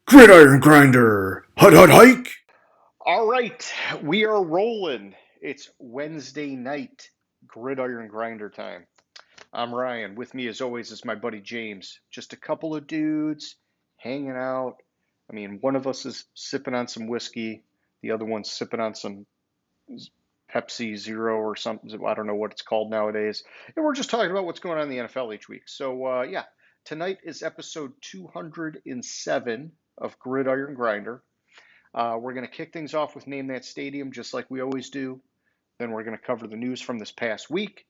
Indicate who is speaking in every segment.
Speaker 1: Gridiron Grinder! Hut hut hike!
Speaker 2: All right, we are rolling. It's Wednesday night, Gridiron Grinder time. I'm Ryan. With me, as always, is my buddy James. Just a couple of dudes hanging out. I mean, one of us is sipping on some whiskey, the other one's sipping on some Pepsi Zero or something. I don't know what it's called nowadays. And we're just talking about what's going on in the NFL each week. So, yeah, tonight is episode 207 of Gridiron Grinder. We're going to kick things off with Name That Stadium, just like we always do. Then we're going to cover the news from this past week.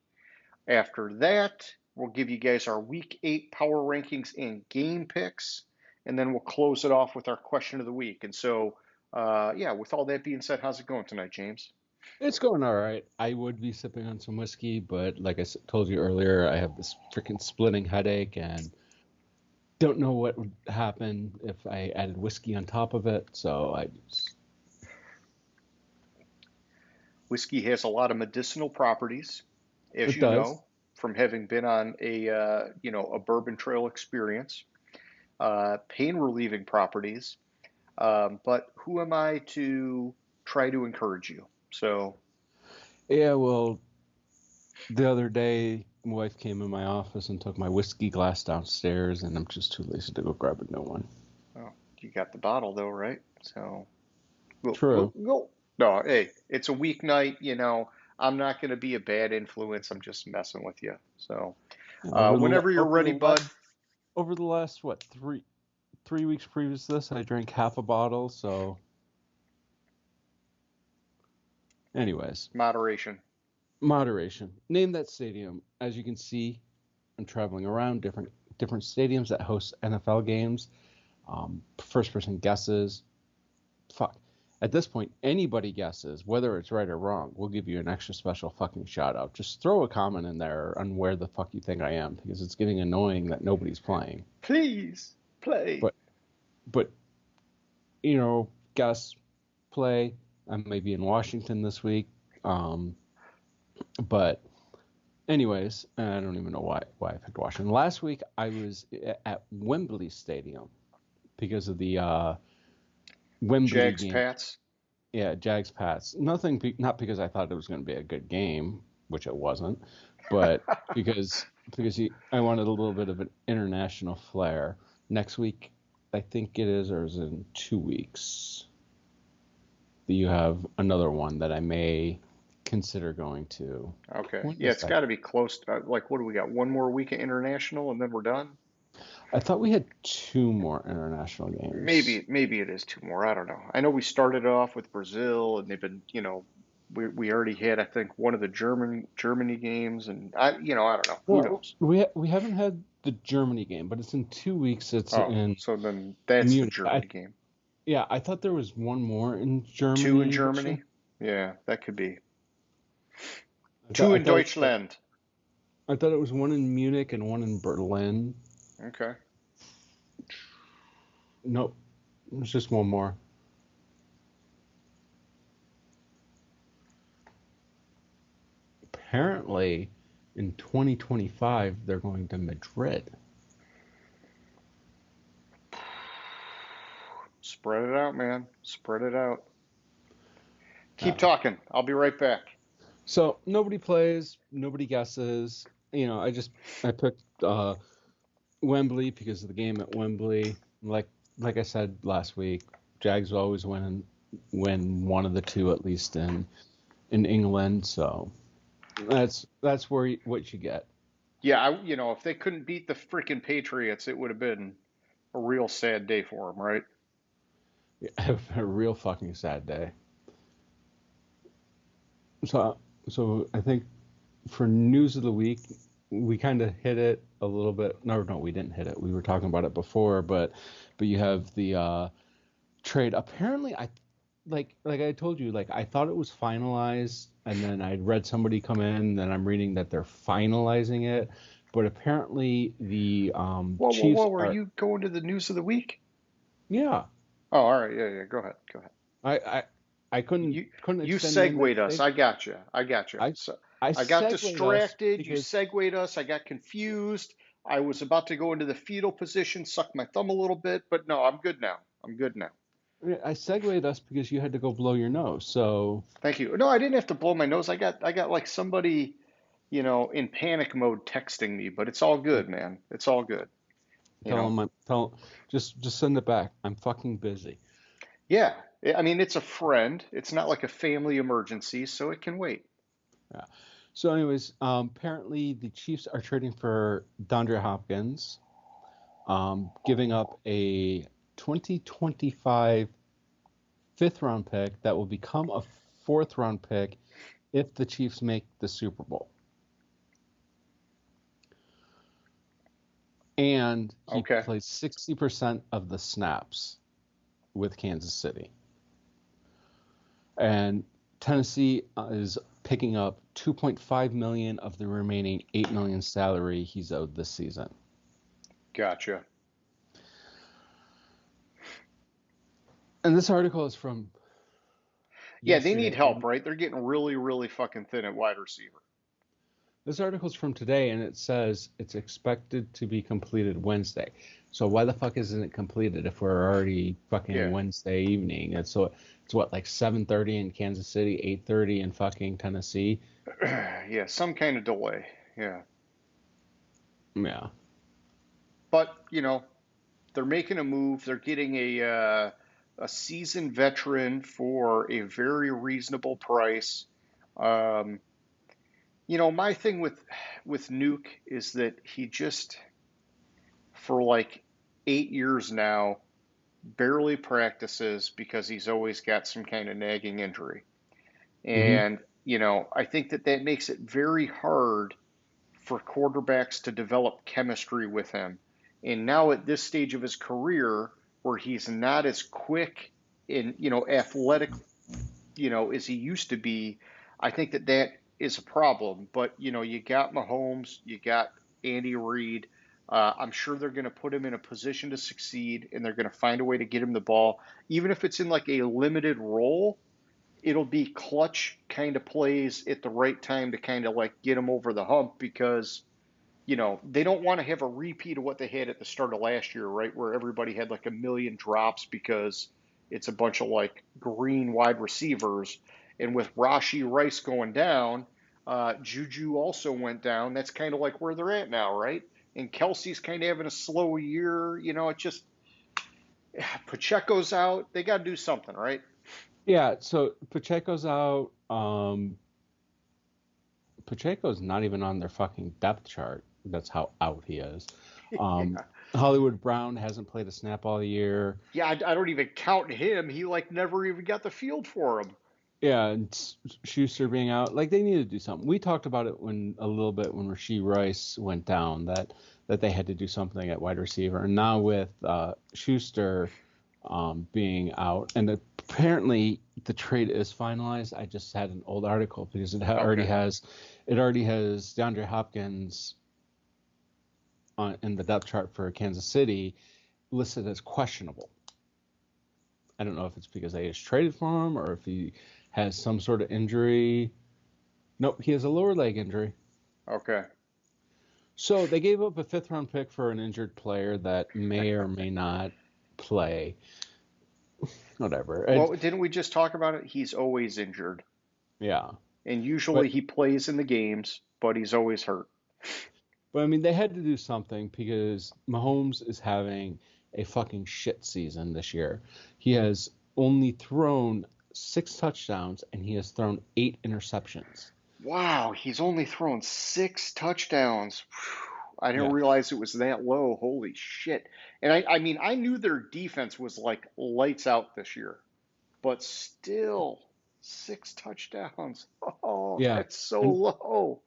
Speaker 2: After that, we'll give you guys our Week 8 power rankings and game picks. And then we'll close it off with our question of the week. And so, yeah, with all that being said, how's it going tonight, James?
Speaker 3: It's going all right. I would be sipping on some whiskey, but like told you earlier, I have this freaking splitting headache and don't know what would happen if I added whiskey on top of it. So I just,
Speaker 2: Whiskey has a lot of medicinal properties, as
Speaker 3: it
Speaker 2: you
Speaker 3: does.
Speaker 2: know, from having been on a bourbon trail experience. Pain relieving properties. But who am I to try to encourage you? So,
Speaker 3: Yeah, well, the other day, my wife came in my office and took my whiskey glass downstairs, and I'm just too lazy to go grab a new one.
Speaker 2: well, you got the bottle though, right? So we'll
Speaker 3: True.
Speaker 2: go. No, hey, it's a weeknight. I'm not going to be a bad influence. I'm just messing with you. So,
Speaker 3: Yeah, over the
Speaker 2: whenever you're
Speaker 3: over
Speaker 2: ready,
Speaker 3: the last
Speaker 2: bud.
Speaker 3: over the last what three weeks previous to this, I drank half a bottle. So, anyways.
Speaker 2: Moderation.
Speaker 3: Moderation. Name that stadium. As you can see, I'm traveling around different stadiums that host NFL games. First person guesses. Fuck. At this point, anybody guesses, whether it's right or wrong, we'll give you an extra special fucking shout out. Just throw a comment in there on where the fuck you think I am, because it's getting annoying that nobody's playing.
Speaker 2: Please play.
Speaker 3: But but guess, play. I may be in Washington this week. But anyways, I don't even know why I picked Washington. Last week I was at Wembley Stadium because of the Wembley
Speaker 2: Jags
Speaker 3: game.
Speaker 2: Pats.
Speaker 3: Yeah, Jags Pats. Not because I thought it was going to be a good game, which it wasn't, but because I wanted a little bit of an international flair. Next week, I think it is, or is it in 2 weeks? That you have another one that I may consider going to.
Speaker 2: Okay.
Speaker 3: When
Speaker 2: Yeah,
Speaker 3: is
Speaker 2: it's
Speaker 3: that?
Speaker 2: got to be close. Like, what do we got? One more week of international, and then we're done.
Speaker 3: I thought we had two more international games.
Speaker 2: Maybe it is two more. I don't know. I know we started off with Brazil, and they've been, we already had, I think, one of the Germany games, and I don't know. Who
Speaker 3: Well,
Speaker 2: knows?
Speaker 3: we haven't had the Germany game, but it's in 2 weeks. It's
Speaker 2: Oh,
Speaker 3: in
Speaker 2: so then that's the
Speaker 3: Munich.
Speaker 2: Germany game.
Speaker 3: Yeah, I thought there was one more in
Speaker 2: Two in
Speaker 3: Germany this year.
Speaker 2: Germany. Yeah, that could be.
Speaker 3: I thought
Speaker 2: Two
Speaker 3: I
Speaker 2: in
Speaker 3: thought it was like
Speaker 2: Deutschland.
Speaker 3: I thought it was one in Munich and one in Berlin.
Speaker 2: Okay.
Speaker 3: Nope, there's just one more. Apparently, in 2025, they're going to Madrid.
Speaker 2: Spread it out, man. Spread it out. Keep
Speaker 3: Uh,
Speaker 2: talking. I'll be right back.
Speaker 3: so nobody plays, nobody guesses. I picked Wembley because of the game at Wembley. Like I said last week, Jags always win one of the two at least in England. So that's what you get.
Speaker 2: Yeah, if they couldn't beat the freaking Patriots, it would have been a real sad day for them, right?
Speaker 3: A real fucking sad day. So I think for news of the week, we kind of hit it a little bit. No, we didn't hit it. We were talking about it before, but you have the trade. Apparently, like I told you, like I thought it was finalized, and then I read somebody come in, then I'm reading that they're finalizing it, but apparently the
Speaker 2: Whoa, whoa,
Speaker 3: Chiefs
Speaker 2: whoa! Are
Speaker 3: are.
Speaker 2: you going to the news of the week?
Speaker 3: Yeah,
Speaker 2: Oh, all right. Yeah, yeah. Go ahead. Go ahead.
Speaker 3: I I I couldn't
Speaker 2: You
Speaker 3: couldn't
Speaker 2: you
Speaker 3: extend name that
Speaker 2: segued us.
Speaker 3: state.
Speaker 2: I got you. I got you.
Speaker 3: I
Speaker 2: So
Speaker 3: I
Speaker 2: I got
Speaker 3: segued us
Speaker 2: distracted. You
Speaker 3: because
Speaker 2: segued us. I got confused. I was about to go into the fetal position, suck my thumb a little bit, but no, I'm good now. I'm good now.
Speaker 3: I segued us because you had to go blow your nose. So
Speaker 2: Thank you. No, I didn't have to blow my nose. I got like somebody, in panic mode texting me, but it's all good, man. It's all good. You
Speaker 3: tell
Speaker 2: know.
Speaker 3: them, just send it back. I'm fucking busy.
Speaker 2: Yeah. I mean, it's a friend. It's not like a family emergency, so it can wait.
Speaker 3: Yeah. So, anyways, apparently the Chiefs are trading for DeAndre Hopkins, giving up a 2025 fifth round pick that will become a fourth round pick if the Chiefs make the Super Bowl. And he
Speaker 2: Okay.
Speaker 3: plays 60% of the snaps with Kansas City. And Tennessee is picking up 2.5 million of the remaining 8 million salary he's owed this season.
Speaker 2: Gotcha.
Speaker 3: And this article is from
Speaker 2: Yeah, they need
Speaker 3: yesterday.
Speaker 2: help, right? They're getting really, really fucking thin at wide receiver.
Speaker 3: This article's from today, and it says it's expected to be completed Wednesday. So why the fuck isn't it completed if we're already fucking
Speaker 2: Yeah.
Speaker 3: Wednesday evening? It's what, like 7:30 in Kansas City, 8:30 in fucking Tennessee.
Speaker 2: Yeah, some kind of delay. Yeah.
Speaker 3: Yeah.
Speaker 2: But, they're making a move. They're getting a seasoned veteran for a very reasonable price. Um, my thing with Nuke is that he just for like 8 years now barely practices because he's always got some kind of nagging injury.
Speaker 3: Hmm.
Speaker 2: And, I think that makes it very hard for quarterbacks to develop chemistry with him. And now at this stage of his career, where he's not as quick and athletic, as he used to be, I think that is a problem. But you got Mahomes, you got Andy Reid. I'm sure they're going to put him in a position to succeed, and they're going to find a way to get him the ball, even if it's in like a limited role. It'll be clutch kind of plays at the right time to kind of like get him over the hump because they don't want to have a repeat of what they had at the start of last year, right? Where everybody had like a million drops because it's a bunch of like green wide receivers. And with Rashi Rice going down, Juju also went down. That's kind of like where they're at now, right? And Kelsey's kind of having a slow year. It just, Pacheco's out. They got to do something, right?
Speaker 3: Yeah. So Pacheco's out. Pacheco's not even on their fucking depth chart. That's how out he is. Um,
Speaker 2: Yeah.
Speaker 3: Hollywood Brown hasn't played a snap all year.
Speaker 2: Yeah, I don't even count him. He like never even got the field for him.
Speaker 3: Yeah, and Schuster being out, like they need to do something. We talked about it when a little bit when Rasheed Rice went down that they had to do something at wide receiver, and now with Schuster being out, and apparently the trade is finalized. I just had an old article because
Speaker 2: Okay.
Speaker 3: it already has DeAndre Hopkins in the depth chart for Kansas City listed as questionable. I don't know if it's because they just traded for him or if he has some sort of injury. Nope, he has a lower leg injury.
Speaker 2: Okay.
Speaker 3: So they gave up a fifth round pick for an injured player that may or may not play. Whatever.
Speaker 2: Well, didn't we just talk about it? He's always injured.
Speaker 3: Yeah.
Speaker 2: And
Speaker 3: But
Speaker 2: usually he plays in the games, but he's always hurt.
Speaker 3: I mean they had to do something because Mahomes is having a fucking shit season this year. He has only thrown 6 touchdowns and he has thrown 8 interceptions.
Speaker 2: Wow, he's only thrown 6 touchdowns. I didn't
Speaker 3: Yeah.
Speaker 2: realize it was that low. Holy shit. And I mean, I knew their defense was like lights out this year, but still 6 touchdowns. Oh,
Speaker 3: Yeah.
Speaker 2: that's so
Speaker 3: And
Speaker 2: low.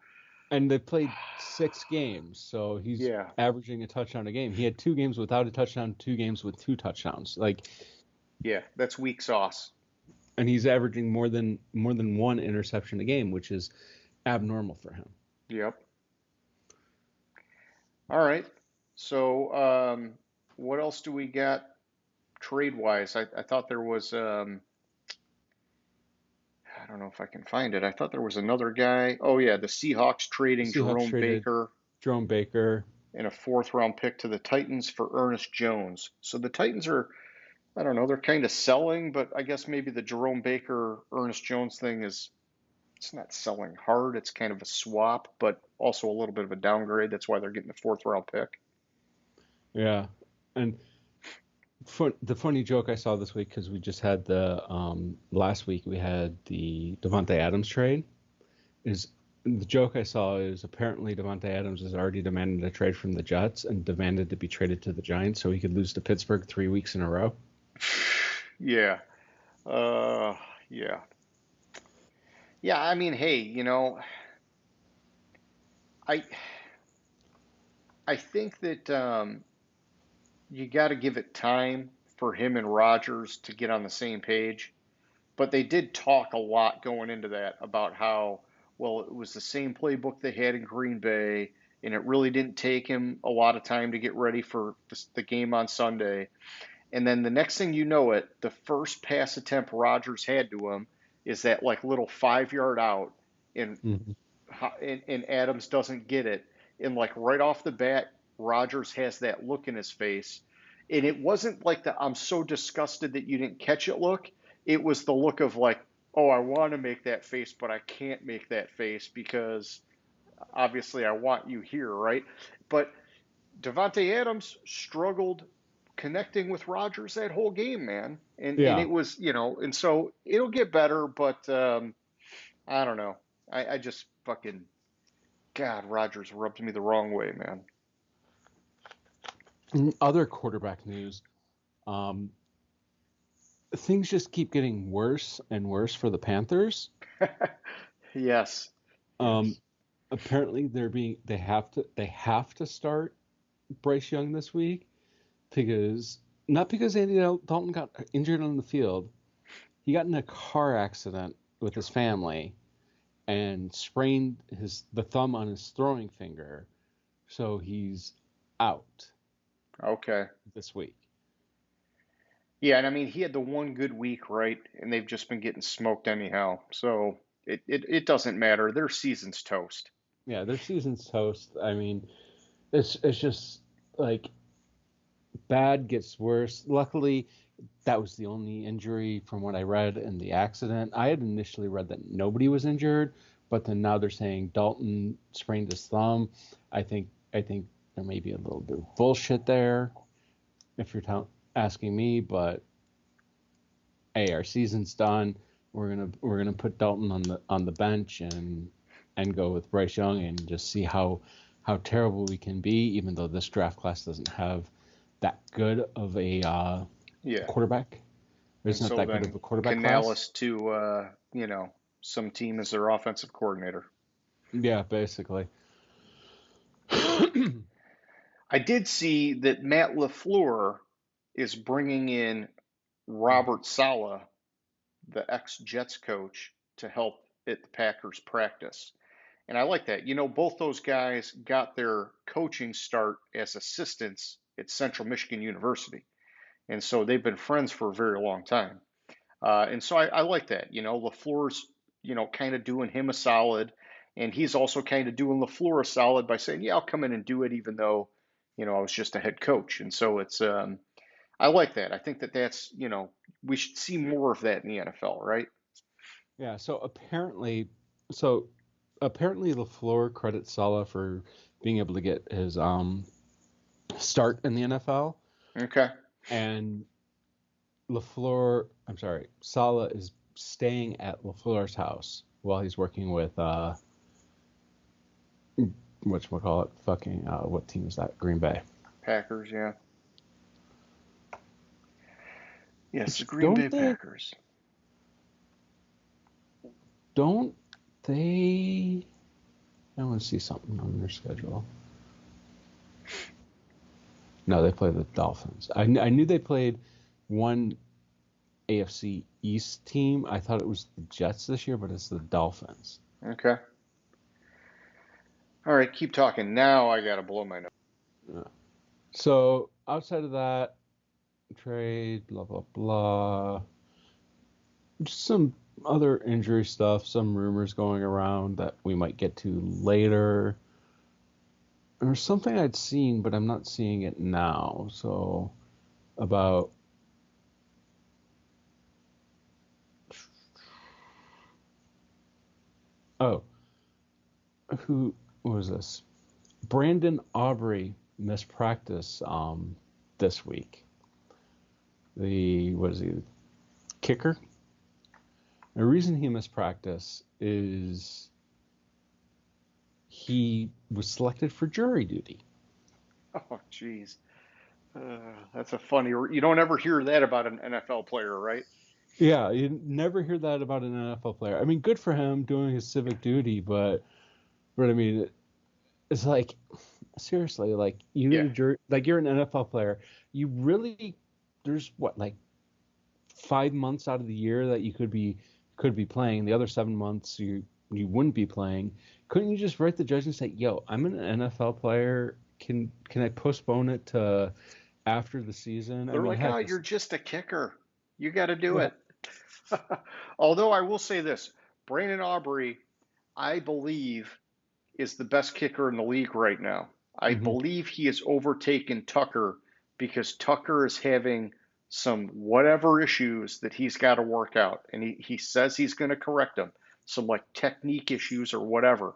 Speaker 3: and they played 6 games, so he's
Speaker 2: Yeah.
Speaker 3: averaging a touchdown a game. He had 2 games without a touchdown, 2 games with 2 touchdowns. Like,
Speaker 2: Yeah, that's weak sauce.
Speaker 3: and he's averaging more than 1 interception a game, which is abnormal for him.
Speaker 2: Yep. All right. So, what else do we got trade wise? I thought there was, I don't know if I can find it. I thought there was another guy. Oh, yeah, the Seahawks
Speaker 3: The
Speaker 2: trading
Speaker 3: Seahawks
Speaker 2: Jerome
Speaker 3: traded
Speaker 2: Baker
Speaker 3: Jerome Baker.
Speaker 2: and a fourth round pick to the Titans for Ernest Jones. So the Titans are I don't know, they're kind of selling, but I guess maybe the Jerome Baker, Ernest Jones thing is it's not selling hard. It's kind of a swap, but also a little bit of a downgrade. That's why they're getting the fourth round pick.
Speaker 3: Yeah, and the funny joke I saw this week, because we just had the last week we had the Devontae Adams trade, is the joke I saw is apparently Devontae Adams has already demanded a trade from the Jets and demanded to be traded to the Giants so he could lose to Pittsburgh 3 weeks in a row.
Speaker 2: Yeah. Uh, yeah. Yeah, I mean, hey, I I think that you got to give it time for him and Rodgers to get on the same page. But they did talk a lot going into that about how, well, it was the same playbook they had in Green Bay, and it really didn't take him a lot of time to get ready for the game on Sunday. And then the next thing you know it, the first pass attempt Rodgers had to him is that like little 5 yard out, and
Speaker 3: Mhm.
Speaker 2: and Adams doesn't get it. And like right off the bat, Rodgers has that look in his face. And it wasn't like the I'm so disgusted that you didn't catch it look. It was the look of like, oh, I want to make that face, but I can't make that face because obviously I want you here, right? But Devontae Adams struggled connecting with Rodgers that whole game, man. And
Speaker 3: Yeah.
Speaker 2: it was, and so it'll get better, but I don't know. I just fucking God, Rodgers rubbed me the wrong way, man.
Speaker 3: In other quarterback news, um, things just keep getting worse and worse for the Panthers.
Speaker 2: Yes,
Speaker 3: Um,
Speaker 2: yes.
Speaker 3: apparently they have to start Bryce Young this week because not because Andy Dalton got injured on the field. He got in a car accident with his family and sprained the thumb on his throwing finger, so he's out
Speaker 2: Okay.
Speaker 3: this week.
Speaker 2: Yeah, and I mean he had the one good week, right? And they've just been getting smoked anyhow. So it doesn't matter. Their season's toast.
Speaker 3: Yeah, their season's toast. I mean, it's just like bad gets worse. Luckily, that was the only injury from what I read in the accident. I had initially read that nobody was injured, but then now they're saying Dalton sprained his thumb. I think there may be a little bit of bullshit there, if you're asking me. But hey, our season's done. We're gonna put Dalton on the bench and go with Bryce Young and just see how terrible we can be, even though this draft class doesn't have that good of a
Speaker 2: Yeah.
Speaker 3: quarterback.
Speaker 2: And
Speaker 3: There's not
Speaker 2: so
Speaker 3: that good of
Speaker 2: then
Speaker 3: a quarterback class.
Speaker 2: Canales to some team as their offensive coordinator.
Speaker 3: Yeah, basically.
Speaker 2: I did see that Matt LaFleur is bringing in Robert Saleh, the ex-Jets coach, to help at the Packers practice. And I like that. Both those guys got their coaching start as assistants at Central Michigan University. And so they've been friends for a very long time. And so I like that. LaFleur's, kind of doing him a solid. And he's also kind of doing LaFleur a solid by saying, yeah, I'll come in and do it, even though, I was just a head coach. And so I like that. I think that's, we should see more of that in the NFL, right?
Speaker 3: Yeah. So apparently LaFleur credits Saleh for being able to get his start in the NFL,
Speaker 2: Okay.
Speaker 3: and Saleh is staying at LaFleur's house while he's working with whatchamacallit, fucking what team is that? Green Bay.
Speaker 2: Packers, yeah. Yes, the
Speaker 3: Which
Speaker 2: Green Bay Packers.
Speaker 3: don't they I want to see something on their schedule. No, they play the Dolphins. I knew they played one AFC East team. I thought it was the Jets this year, but it's the Dolphins.
Speaker 2: Okay. All right, keep talking. Now I gotta blow my nose.
Speaker 3: Yeah. So outside of that, trade, blah blah blah. Just some other injury stuff, some rumors going around that we might get to later. There's something I'd seen, but I'm not seeing it now. So about Oh, who was this? Brandon Aubrey missed practice this week. The kicker? The reason he missed practice is he was selected for jury duty.
Speaker 2: Oh, jeez. That's a funny. You don't ever hear that about an NFL player, right?
Speaker 3: Yeah, you never hear that about an NFL player. I mean, good for him doing his civic duty, but I mean, it's like seriously, like
Speaker 2: Yeah.
Speaker 3: you're an NFL player. You really there's what like 5 months out of the year that you could be playing. The other 7 months you wouldn't be playing. Couldn't you just write the judge and say, "Yo, I'm an NFL player. Can I postpone it to after the season?" I
Speaker 2: They're
Speaker 3: mean,
Speaker 2: like, oh,
Speaker 3: heck,
Speaker 2: you're just a kicker. You got to do
Speaker 3: yeah.
Speaker 2: it. Although I will say this, Brandon Aubrey, I believe, is the best kicker in the league right now. I
Speaker 3: Hmm.
Speaker 2: believe he has overtaken Tucker because Tucker is having some whatever issues that he's got to work out. And he says he's going to correct them, some like technique issues or whatever.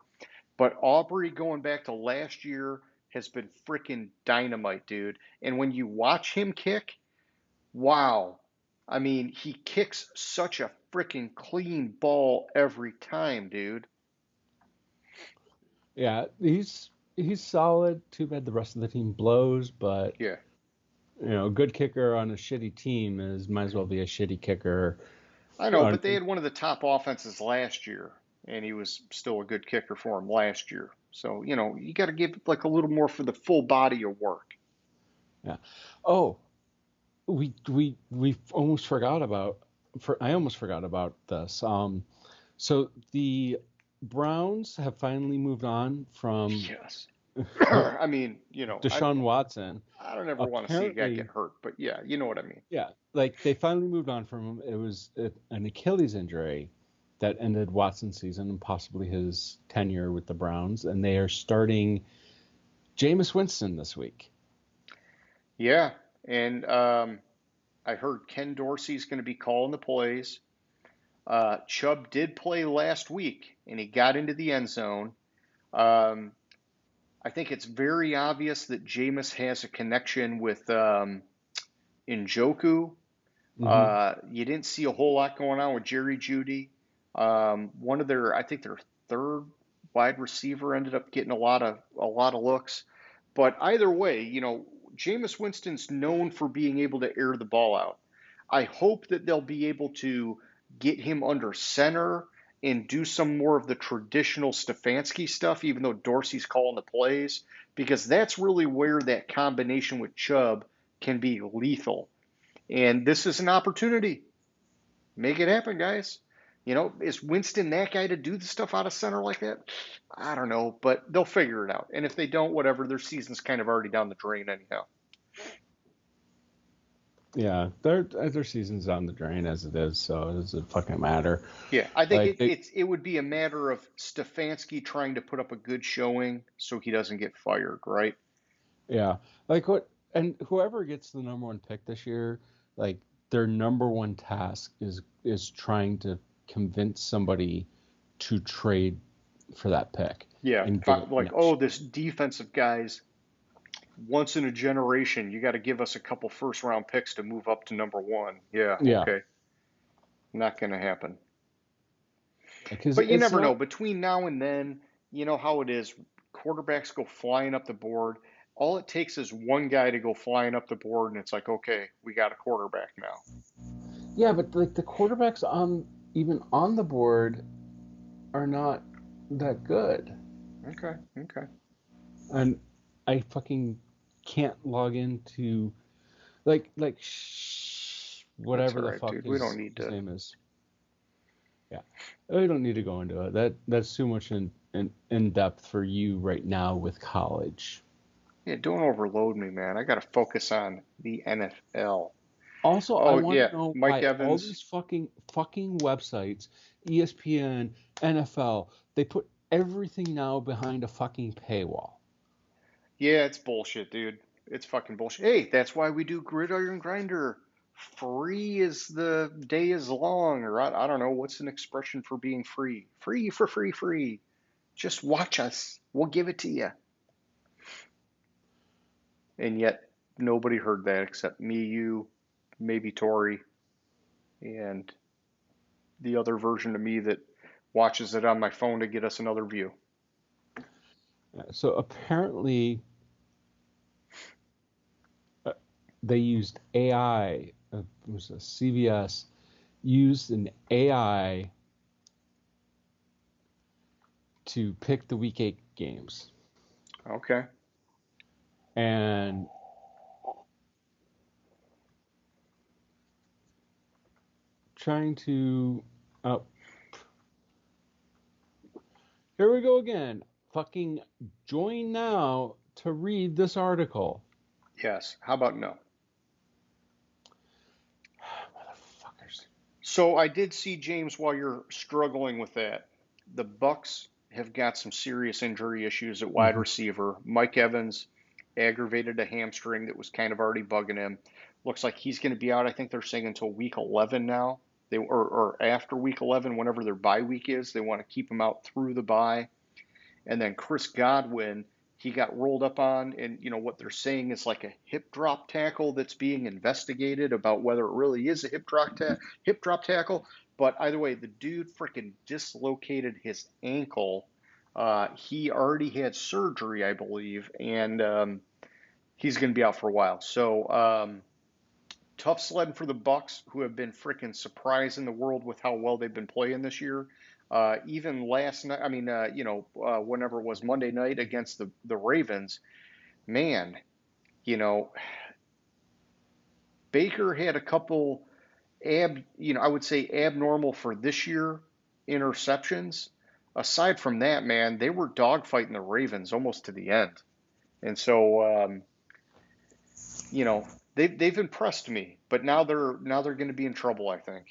Speaker 2: But Aubrey going back to last year has been freaking dynamite, dude. And when you watch him kick, wow. I mean, he kicks such a freaking clean ball every time, dude.
Speaker 3: Yeah, he's solid. Too bad the rest of the team blows, but
Speaker 2: Yeah.
Speaker 3: a good kicker on a shitty team is might as well be a shitty kicker
Speaker 2: I know,
Speaker 3: on.
Speaker 2: but they had one of the top offenses last year, and he was still a good kicker for him last year. So, you got to give like a little more for the full body of work.
Speaker 3: Yeah. Oh, we almost forgot about I almost forgot about this. So the Browns have finally moved on from
Speaker 2: Yes. I mean,
Speaker 3: Deshaun Watson.
Speaker 2: I don't ever want to see a guy get
Speaker 3: Apparently,
Speaker 2: hurt, but yeah, you know what I mean.
Speaker 3: yeah, like they finally moved on from him. It was an Achilles injury that ended Watson's season and possibly his tenure with the Browns, and they are starting Jameis Winston this week.
Speaker 2: Yeah, and I heard Ken Dorsey's going to be calling the plays. Chubb did play last week, and he got into the end zone. Um, I think it's very obvious that Jameis has a connection with Njoku.
Speaker 3: Hmm.
Speaker 2: You didn't see a whole lot going on with Jerry Jeudy. I think their third wide receiver ended up getting a lot of looks. But either way, Jameis Winston's known for being able to air the ball out. I hope that they'll be able to get him under center and do some more of the traditional Stefanski stuff, even though Dorsey's calling the plays, because that's really where that combination with Chubb can be lethal. And this is an opportunity. Make it happen, guys. Is Winston that guy to do the stuff out of center like that? I don't know, but they'll figure it out. And if they don't, whatever, their season's kind of already down the drain anyhow.
Speaker 3: Yeah, their season's on the drain as it is, so it doesn't fucking matter.
Speaker 2: Yeah, I think
Speaker 3: Like
Speaker 2: it, it's it would be a matter of Stefanski trying to put up a good showing so he doesn't get fired, right?
Speaker 3: yeah, like and whoever gets the number one pick this year, like their number one task is trying to convince somebody to trade for that pick
Speaker 2: Yeah,
Speaker 3: and get it
Speaker 2: like,
Speaker 3: next
Speaker 2: oh,
Speaker 3: year.
Speaker 2: this defensive guy's once in a generation. You got to give us a couple first round picks to move up to number one. Yeah,
Speaker 3: Yeah,
Speaker 2: okay. Not going to happen.
Speaker 3: because
Speaker 2: But you
Speaker 3: it's
Speaker 2: never know.
Speaker 3: not.
Speaker 2: Between now and then, you know how it is. Quarterbacks go flying up the board. All it takes is one guy to go flying up the board, and it's like, okay, we got a quarterback now.
Speaker 3: Yeah, but like the quarterbacks on even on the board are not that good.
Speaker 2: Okay, okay.
Speaker 3: And I fucking can't log into
Speaker 2: That's
Speaker 3: whatever
Speaker 2: all
Speaker 3: the
Speaker 2: right,
Speaker 3: fuck
Speaker 2: dude. We don't need
Speaker 3: his
Speaker 2: to.
Speaker 3: name is. Yeah, we don't need to go into it. That's too much in depth for you right now with college.
Speaker 2: Yeah, don't overload me, man. I got to focus on the NFL.
Speaker 3: Also, I
Speaker 2: Oh,
Speaker 3: want
Speaker 2: yeah.
Speaker 3: to know
Speaker 2: Mike
Speaker 3: why all
Speaker 2: Evans.
Speaker 3: these fucking websites, ESPN, NFL, they put everything now behind a fucking paywall.
Speaker 2: Yeah, it's bullshit, dude. It's fucking bullshit. Hey, that's why we do Gridiron Grinder free as the day is long, or I don't know, what's an expression for being free? Free for free, free. Just watch us. We'll give it to you. And yet nobody heard that except me, you, maybe Tori, and the other version of me that watches it on my phone to get us another view.
Speaker 3: So apparently, they used AI. It was a CVS used an AI to pick the Week 8 games,
Speaker 2: Okay.
Speaker 3: and trying to. Oh, here we go again. Fucking join now to read this article.
Speaker 2: Yes. How about no?
Speaker 3: Motherfuckers.
Speaker 2: So I did see, James, while you're struggling with that, the Bucks have got some serious injury issues at wide
Speaker 3: Mm-hmm.
Speaker 2: receiver. Mike Evans aggravated a hamstring that was kind of already bugging him. Looks like he's going to be out. I think they're saying until week 11 now. Or after week 11, whenever their bye week is, they want to keep him out through the bye. And then Chris Godwin, he got rolled up on, and what they're saying is like a hip drop tackle that's being investigated about whether it really is a hip drop tackle. But either way, the dude freaking dislocated his ankle. He already had surgery, I believe, and he's going to be out for a while. So tough sledding for the Bucks, who have been freaking surprising the world with how well they've been playing this year. Even last night, whenever it was Monday night against the Ravens, man, you know, Baker had a couple I would say abnormal for this year interceptions. Aside from that, man, they were dogfighting the Ravens almost to the end. And so, you know, they've impressed me, but now they're going to be in trouble, I think.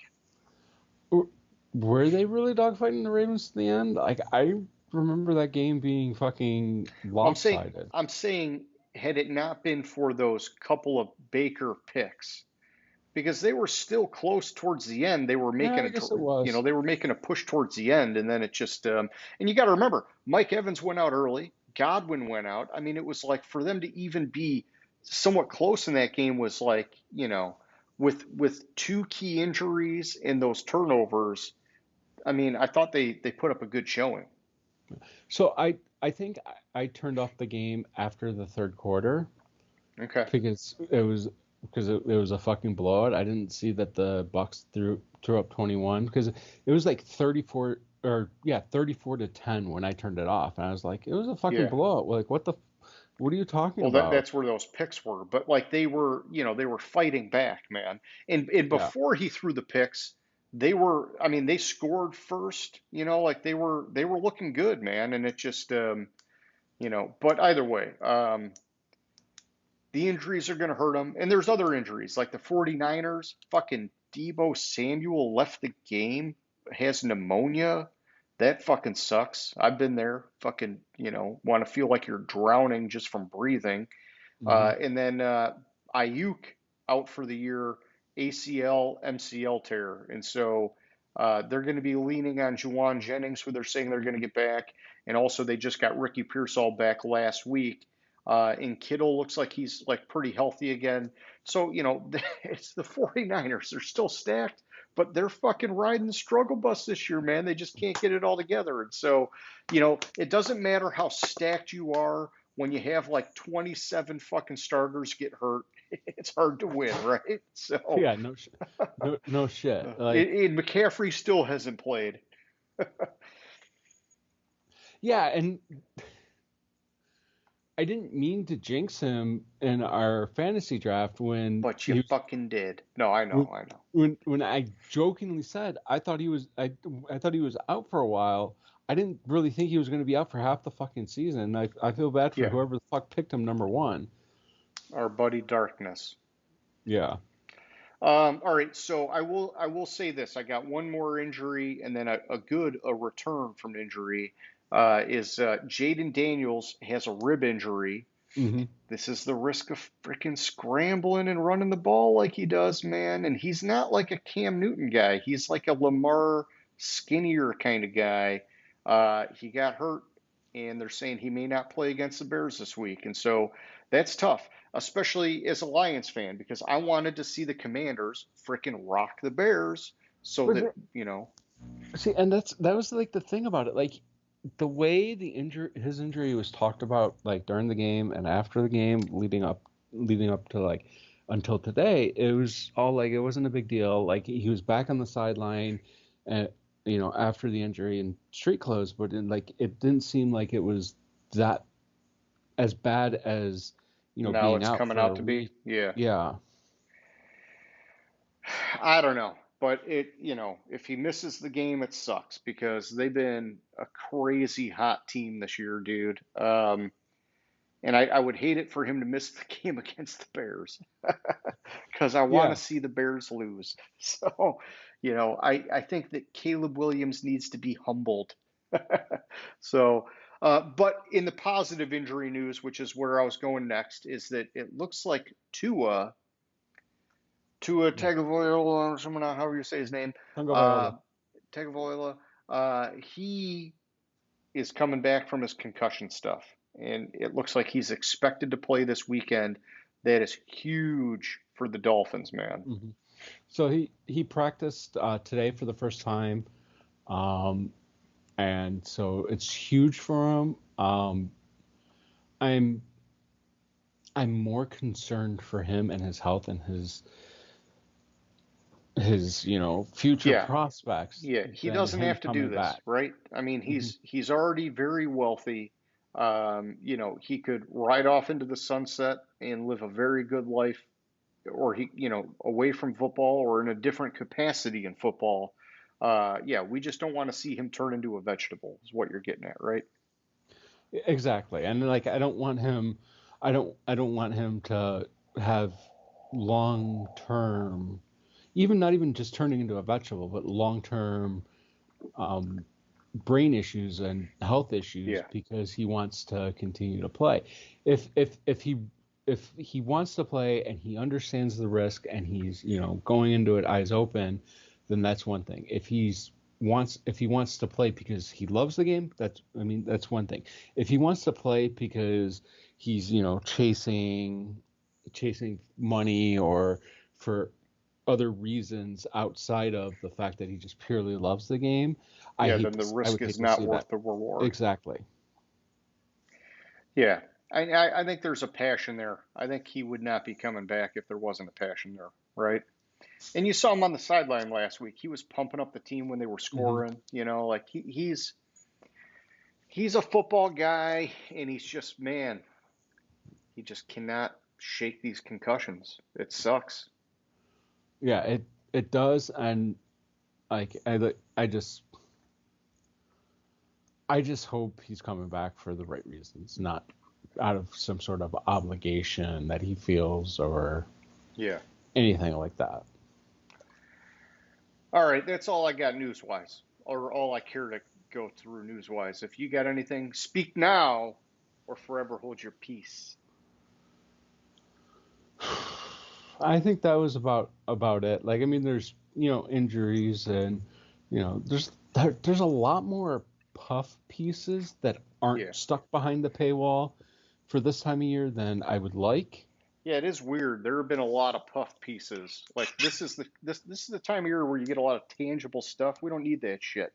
Speaker 3: Were they really dogfighting the Ravens to the end? Like, I remember that game being fucking
Speaker 2: Well,
Speaker 3: lopsided.
Speaker 2: I'm saying, had it not been for those couple of Baker picks, because they were still close towards the end, they were
Speaker 3: Yeah,
Speaker 2: making
Speaker 3: I guess it was.
Speaker 2: they were making a push towards the end, and then it just and you got to remember, Mike Evans went out early, Godwin went out. I mean, it was like for them to even be somewhat close in that game was like, with two key injuries and those turnovers. I mean, I thought they put up a good showing.
Speaker 3: So I think I turned off the game after the third quarter
Speaker 2: Okay.
Speaker 3: because it was a fucking blowout. I didn't see that the Bucks threw up 21 because it was like 34 or yeah 34 to 10 when I turned it off, and I was like, it was a fucking
Speaker 2: Yeah.
Speaker 3: blowout. Like what are you talking
Speaker 2: Well,
Speaker 3: about?
Speaker 2: that's where those picks were. But like they were fighting back, man. And
Speaker 3: Yeah.
Speaker 2: before he threw the picks, they were, I mean, they scored first, like they were looking good, man. And it just but either way, the injuries are going to hurt them. And there's other injuries, like the 49ers, fucking Debo Samuel left the game, has pneumonia. That fucking sucks. I've been there. Fucking, want to feel like you're drowning just from breathing.
Speaker 3: Hmm.
Speaker 2: And then Ayuk out for the year, ACL, MCL tear. And so they're going to be leaning on Juwan Jennings, who they're saying they're going to get back. And also, they just got Ricky Pearsall back last week. And Kittle looks like he's like pretty healthy again. So, it's the 49ers. They're still stacked, but they're fucking riding the struggle bus this year, man. They just can't get it all together. And so, it doesn't matter how stacked you are when you have like 27 fucking starters get hurt. It's hard to win, right? So,
Speaker 3: Yeah, no shit. Like,
Speaker 2: and McCaffrey still hasn't played,
Speaker 3: yeah, and I didn't mean to jinx him in our fantasy draft when
Speaker 2: but you
Speaker 3: he was
Speaker 2: fucking did. No, I know,
Speaker 3: when
Speaker 2: I know.
Speaker 3: when I jokingly said I thought he was out for a while. I didn't really think he was going to be out for half the fucking season. I feel bad for
Speaker 2: Yeah,
Speaker 3: whoever the fuck picked him number one.
Speaker 2: our buddy Darkness.
Speaker 3: Yeah.
Speaker 2: All right, so I will say this. I got one more injury, and then a return from injury. Is Jaden Daniels has a rib injury.
Speaker 3: Hmm.
Speaker 2: This is the risk of freaking scrambling and running the ball like he does, man. And he's not like a Cam Newton guy. He's like a Lamar skinnier kind of guy. He got hurt, and they're saying he may not play against the Bears this week. And so that's tough, especially as a Lions fan, because I wanted to see the Commanders freaking rock the Bears so
Speaker 3: But
Speaker 2: that, you know,
Speaker 3: see, and that was like the thing about it. Like the way his injury was talked about, like during the game and after the game, leading up to like until today, it was all like it wasn't a big deal. Like he was back on the sideline, and after the injury in street clothes, but like it didn't seem like it was that as bad as
Speaker 2: now
Speaker 3: being
Speaker 2: it's
Speaker 3: out
Speaker 2: coming
Speaker 3: for
Speaker 2: out
Speaker 3: a
Speaker 2: to be.
Speaker 3: week.
Speaker 2: Yeah.
Speaker 3: Yeah,
Speaker 2: I don't know, but if he misses the game, it sucks because they've been a crazy hot team this year, dude. And I would hate it for him to miss the game against the Bears because I want to
Speaker 3: yeah.
Speaker 2: see the Bears lose. So, I think that Caleb Williams needs to be humbled. So, but in the positive injury news, which is where I was going next, is that it looks like Tua Tagovailoa, someone however you say his name,
Speaker 3: Tunga
Speaker 2: uh,
Speaker 3: Viola.
Speaker 2: Tagovailoa, he is coming back from his concussion stuff, and it looks like he's expected to play this weekend. That is huge for the Dolphins, man.
Speaker 3: Hmm. So he practiced today for the first time. Um, and so it's huge for him. I'm I'm more concerned for him and his health and his future
Speaker 2: Yeah,
Speaker 3: prospects
Speaker 2: yeah, he
Speaker 3: than
Speaker 2: doesn't
Speaker 3: him
Speaker 2: have to do
Speaker 3: coming
Speaker 2: this,
Speaker 3: back.
Speaker 2: right? I mean,
Speaker 3: Hmm.
Speaker 2: he's already very wealthy. He could ride off into the sunset and live a very good life, or away from football or in a different capacity in football. Yeah, we just don't want to see him turn into a vegetable, is what you're getting at, right?
Speaker 3: Exactly, and like I don't want him to have long term, even not even just turning into a vegetable, but long term um, brain issues and health issues
Speaker 2: Yeah,
Speaker 3: because he wants to continue to play. If he wants to play and he understands the risk and he's going into it eyes open, then that's one thing. If he wants to play because he loves the game, that's one thing. If he wants to play because he's chasing money or for other reasons outside of the fact that he just purely loves the game,
Speaker 2: yeah, then the
Speaker 3: I
Speaker 2: risk
Speaker 3: would
Speaker 2: is
Speaker 3: hate to
Speaker 2: not
Speaker 3: see that.
Speaker 2: worth the reward.
Speaker 3: Exactly.
Speaker 2: Yeah, I think there's a passion there. I think he would not be coming back if there wasn't a passion there, right? And you saw him on the sideline last week. He was pumping up the team when they were
Speaker 3: Hmm.
Speaker 2: scoring. Like he's a football guy, and he's just man, he just cannot shake these concussions. It sucks.
Speaker 3: Yeah, it does, and like I just hope he's coming back for the right reasons, not out of some sort of obligation that he feels or
Speaker 2: Yeah.
Speaker 3: anything like that.
Speaker 2: All right, that's all I got news wise, or all I care to go through news wise. If you got anything, speak now, or forever hold your peace.
Speaker 3: I think that was about it. Like, I mean, there's injuries and there's a lot more puff pieces that aren't
Speaker 2: Yeah.
Speaker 3: stuck behind the paywall for this time of year than I would like.
Speaker 2: Yeah, it is weird. There have been a lot of puff pieces. Like this is the time of year where you get a lot of tangible stuff. We don't need that shit.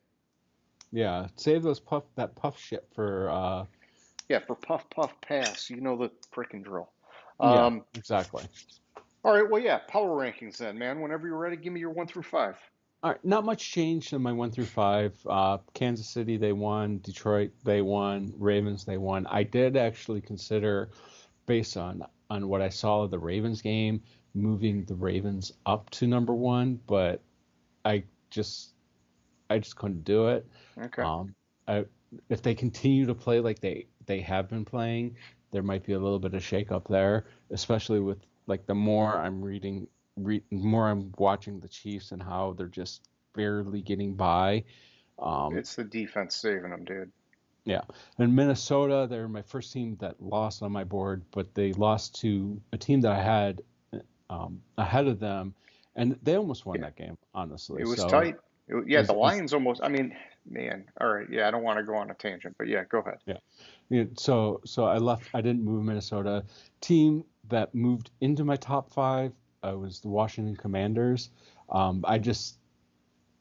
Speaker 3: Yeah, save that puff shit for
Speaker 2: Yeah, for puff puff pass, you know the frickin' drill.
Speaker 3: yeah,
Speaker 2: Um,
Speaker 3: exactly.
Speaker 2: all right, well, yeah, power rankings then, man. Whenever you're ready, give me your 1 through 5.
Speaker 3: All right, not much change in my 1 through 5. Kansas City they won, Detroit they won, Ravens they won. I did actually consider, based on what I saw of the Ravens game, moving the Ravens up to number one, but I just I just couldn't do it.
Speaker 2: Okay.
Speaker 3: Um, I, if they continue to play like they have been playing, there might be a little bit of shakeup there, especially with like the more I'm more I'm watching the Chiefs and how they're just barely getting by. Um,
Speaker 2: It's the defense saving them, dude.
Speaker 3: Yeah. And Minnesota, they're my first team that lost on my board, but they lost to a team that I had ahead of them, and they almost won
Speaker 2: Yeah,
Speaker 3: that game, honestly.
Speaker 2: it was
Speaker 3: So
Speaker 2: tight.
Speaker 3: it
Speaker 2: Yeah,
Speaker 3: was,
Speaker 2: the
Speaker 3: it was
Speaker 2: Lions almost. I mean, man. All right. Yeah, I don't want to go on a tangent, but yeah, go ahead.
Speaker 3: yeah. So I left. I didn't move Minnesota. Team that moved into my top five was the Washington Commanders. I just,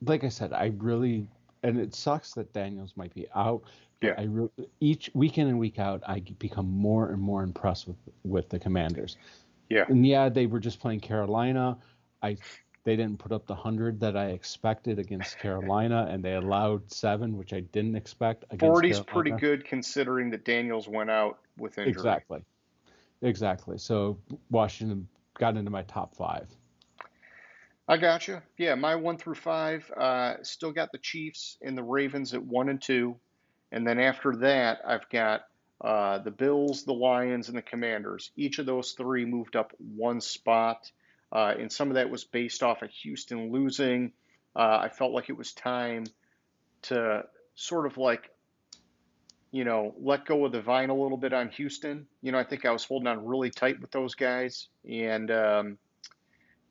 Speaker 3: like I said, I really, and it sucks that Daniels might be out, but
Speaker 2: Yeah,
Speaker 3: each week in and week out, I become more and more impressed with the Commanders.
Speaker 2: yeah.
Speaker 3: And yeah, they were just playing Carolina. I They didn't put up the 100 that I expected against Carolina, and they allowed 7, which I didn't expect against
Speaker 2: 40's pretty
Speaker 3: Carolina.
Speaker 2: good considering that Daniels went out with injury.
Speaker 3: Exactly, exactly. So Washington got into my top 5.
Speaker 2: I gotcha. Yeah, my 1 through 5. Still got the Chiefs and the Ravens at 1 and 2, and then after that, I've got the Bills, the Lions, and the Commanders. Each of those three moved up one spot, and some of that was based off of Houston losing. I felt like it was time to sort of like let go of the vine a little bit on Houston. I think I was holding on really tight with those guys, and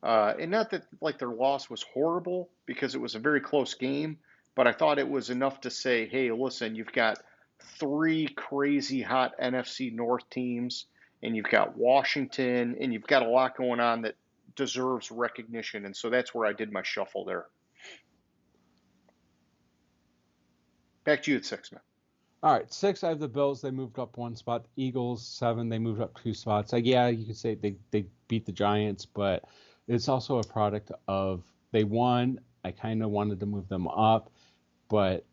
Speaker 2: not that like their loss was horrible because it was a very close game, but I thought it was enough to say, hey, listen, you've got three crazy hot NFC North teams, and you've got Washington, and you've got a lot going on that deserves recognition. And so that's where I did my shuffle there. Back to you at 6, man.
Speaker 3: All right, 6. I have the Bills. They moved up one spot. Eagles 7. They moved up 2 spots. Like, yeah, you could say they beat the Giants, but it's also a product of they won. I kind of wanted to move them up, but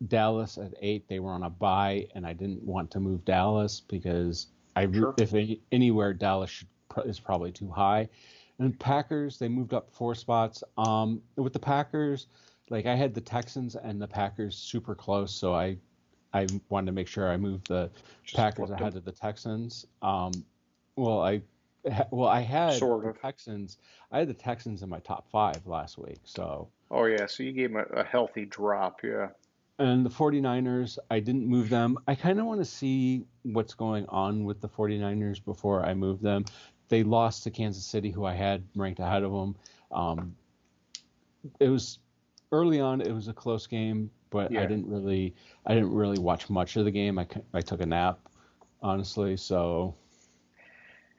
Speaker 3: Dallas at 8, they were on a bye, and I didn't want to move Dallas because
Speaker 2: Sure.
Speaker 3: if anywhere Dallas is probably too high. And Packers, they moved up 4 spots. With the Packers, like I had the Texans and the Packers super close, so I wanted to make sure I moved the
Speaker 2: Just
Speaker 3: Packers
Speaker 2: flipped them.
Speaker 3: ahead of the Texans. Well, I had
Speaker 2: Sort
Speaker 3: the
Speaker 2: of.
Speaker 3: Texans. I had the Texans in my top 5 last week. So,
Speaker 2: Oh, yeah. So you gave them a healthy drop. Yeah.
Speaker 3: and the 49ers, I didn't move them. I kind of want to see what's going on with the 49ers before I move them. They lost to Kansas City, who I had ranked ahead of them. Um, it was early on. It was a close game, but
Speaker 2: Yeah.
Speaker 3: I didn't really watch much of the game. I took a nap, honestly. So,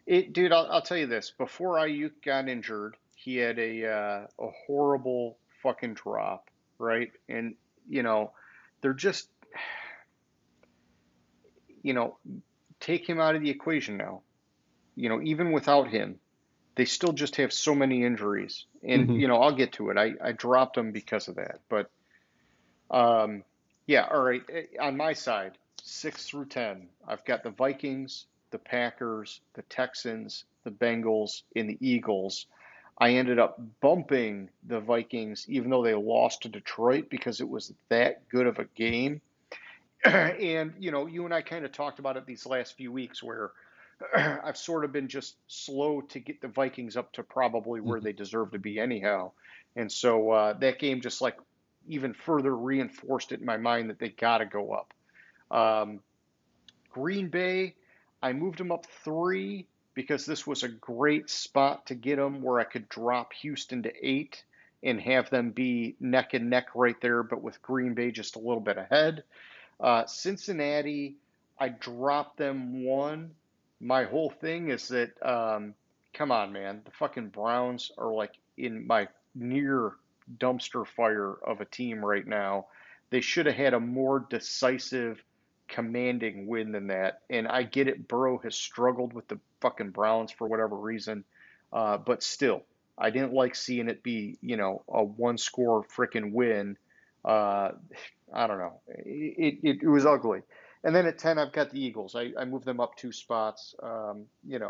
Speaker 2: Dude, I'll tell you this. Before Ayuk got injured, he had a horrible fucking drop, right? And you know, they're just, you know, take him out of the equation now. Even without him, they still just have so many injuries. And
Speaker 3: mhm.
Speaker 2: I'll get to it. I dropped him because of that. But um, yeah, all right. On my side, 6 through 10, I've got the Vikings, the Packers, the Texans, the Bengals, and the Eagles. I ended up bumping the Vikings, even though they lost to Detroit, because it was that good of a game. And you and I kind of talked about it these last few weeks, where I've sort of been just slow to get the Vikings up to probably where
Speaker 3: Mhm.
Speaker 2: they deserve to be anyhow. And so that game just like even further reinforced it in my mind that they got to go up. Um, Green Bay, I moved them up 3 because this was a great spot to get them where I could drop Houston to 8 and have them be neck and neck right there, but with Green Bay just a little bit ahead. Cincinnati, I dropped them 1. My whole thing is that, come on, man, the fucking Browns are like in my near dumpster fire of a team right now. They should have had a more decisive, commanding win than that. And I get it, Burrow has struggled with the fucking Browns for whatever reason, but still, I didn't like seeing it be, a one-score freaking win. Uh, I don't know. It was ugly. And then at 10, I've got the Eagles. I moved them up 2 spots. It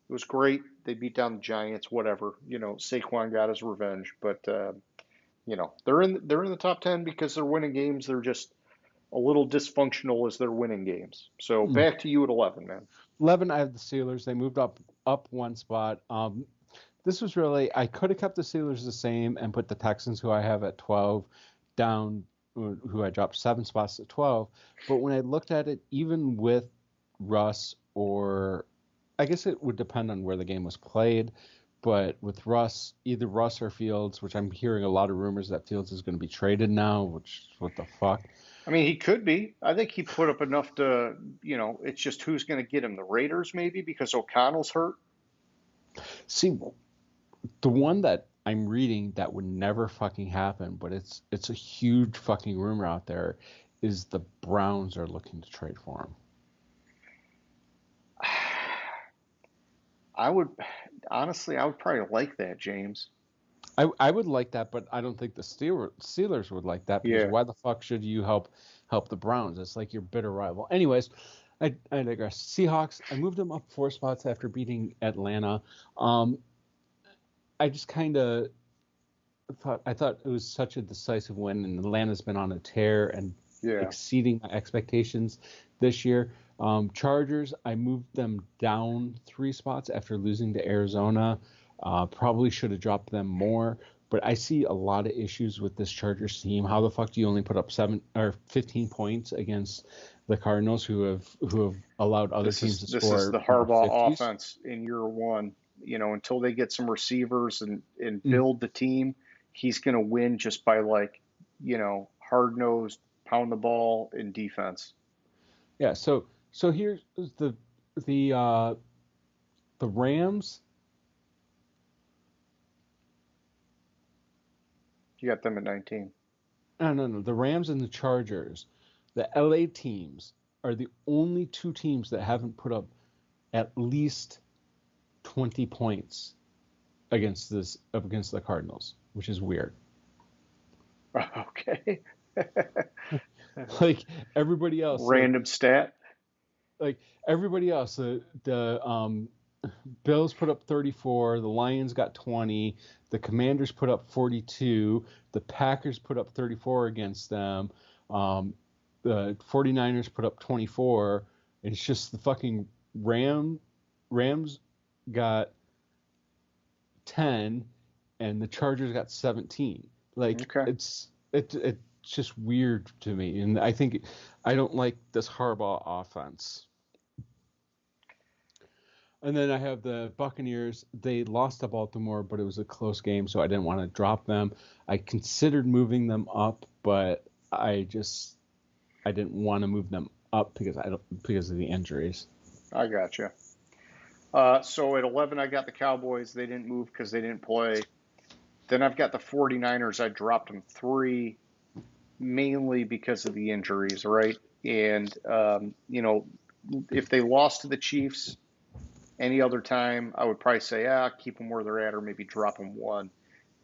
Speaker 2: was great. They beat down the Giants, whatever. Saquon got his revenge, but they're in the top 10 because they're winning games. They're just a little dysfunctional as they're winning games. So
Speaker 3: Mm.
Speaker 2: back to you at 11, man.
Speaker 3: 11, I have the Steelers. They moved up one spot. This was really I could have kept the Steelers the same and put the Texans, who I have at 12, down who I dropped 7 spots to 12. But when I looked at it, even with Russ, or I guess it would depend on where the game was played. But with Russ, either Russ or Fields, which I'm hearing a lot of rumors that Fields is going to be traded now, which what the fuck?
Speaker 2: I mean, he could be. I think he put up enough to, it's just who's going to get him. The Raiders, maybe, because O'Connell's hurt.
Speaker 3: See, the one that I'm reading that would never fucking happen, but it's a huge fucking rumor out there, is the Browns are looking to trade for him.
Speaker 2: I would, honestly, I would probably like that, James.
Speaker 3: I would like that, but I don't think the Steelers would like that, because
Speaker 2: Yeah.
Speaker 3: why the fuck should you help the Browns? It's like your bitter rival. Anyways, I digress. Seahawks, I moved them up 4 spots after beating Atlanta. I just kind of thought it was such a decisive win, and Atlanta's been on a tear and exceeding my expectations this year. Chargers, I moved them down 3 spots after losing to Arizona. Probably should have dropped them more, but I see a lot of issues with this Chargers team. How the fuck do you only put up 7 or 15 points against the Cardinals, who have allowed other teams to score?
Speaker 2: This is the Harbaugh
Speaker 3: 50s?
Speaker 2: offense in year one. Until they get some receivers and build the team, he's going to win just by hard nosed, pound the ball in defense.
Speaker 3: Yeah. So here's the Rams.
Speaker 2: You got them at 19.
Speaker 3: No. The Rams and the Chargers, the LA teams, are the only 2 teams that haven't put up at least 20 points against the Cardinals, which is weird.
Speaker 2: Okay.
Speaker 3: Like everybody else.
Speaker 2: Random stat.
Speaker 3: Like everybody else, the Bills put up 34, the Lions got 20, the Commanders put up 42, the Packers put up 34 against them, the 49ers put up 24. And it's just the fucking Rams got 10 and the Chargers got 17. Like,
Speaker 2: Okay.
Speaker 3: it's just weird to me, and I don't like this Harbaugh offense. And then I have the Buccaneers. They lost to Baltimore, but it was a close game, so I didn't want to drop them. I considered moving them up, but I didn't want to move them up because of the injuries.
Speaker 2: I gotcha. So at 11, I got the Cowboys. They didn't move because they didn't play. Then I've got the 49ers. I dropped them 3, mainly because of the injuries, right? And, if they lost to the Chiefs any other time, I would probably say, keep them where they're at, or maybe drop them 1.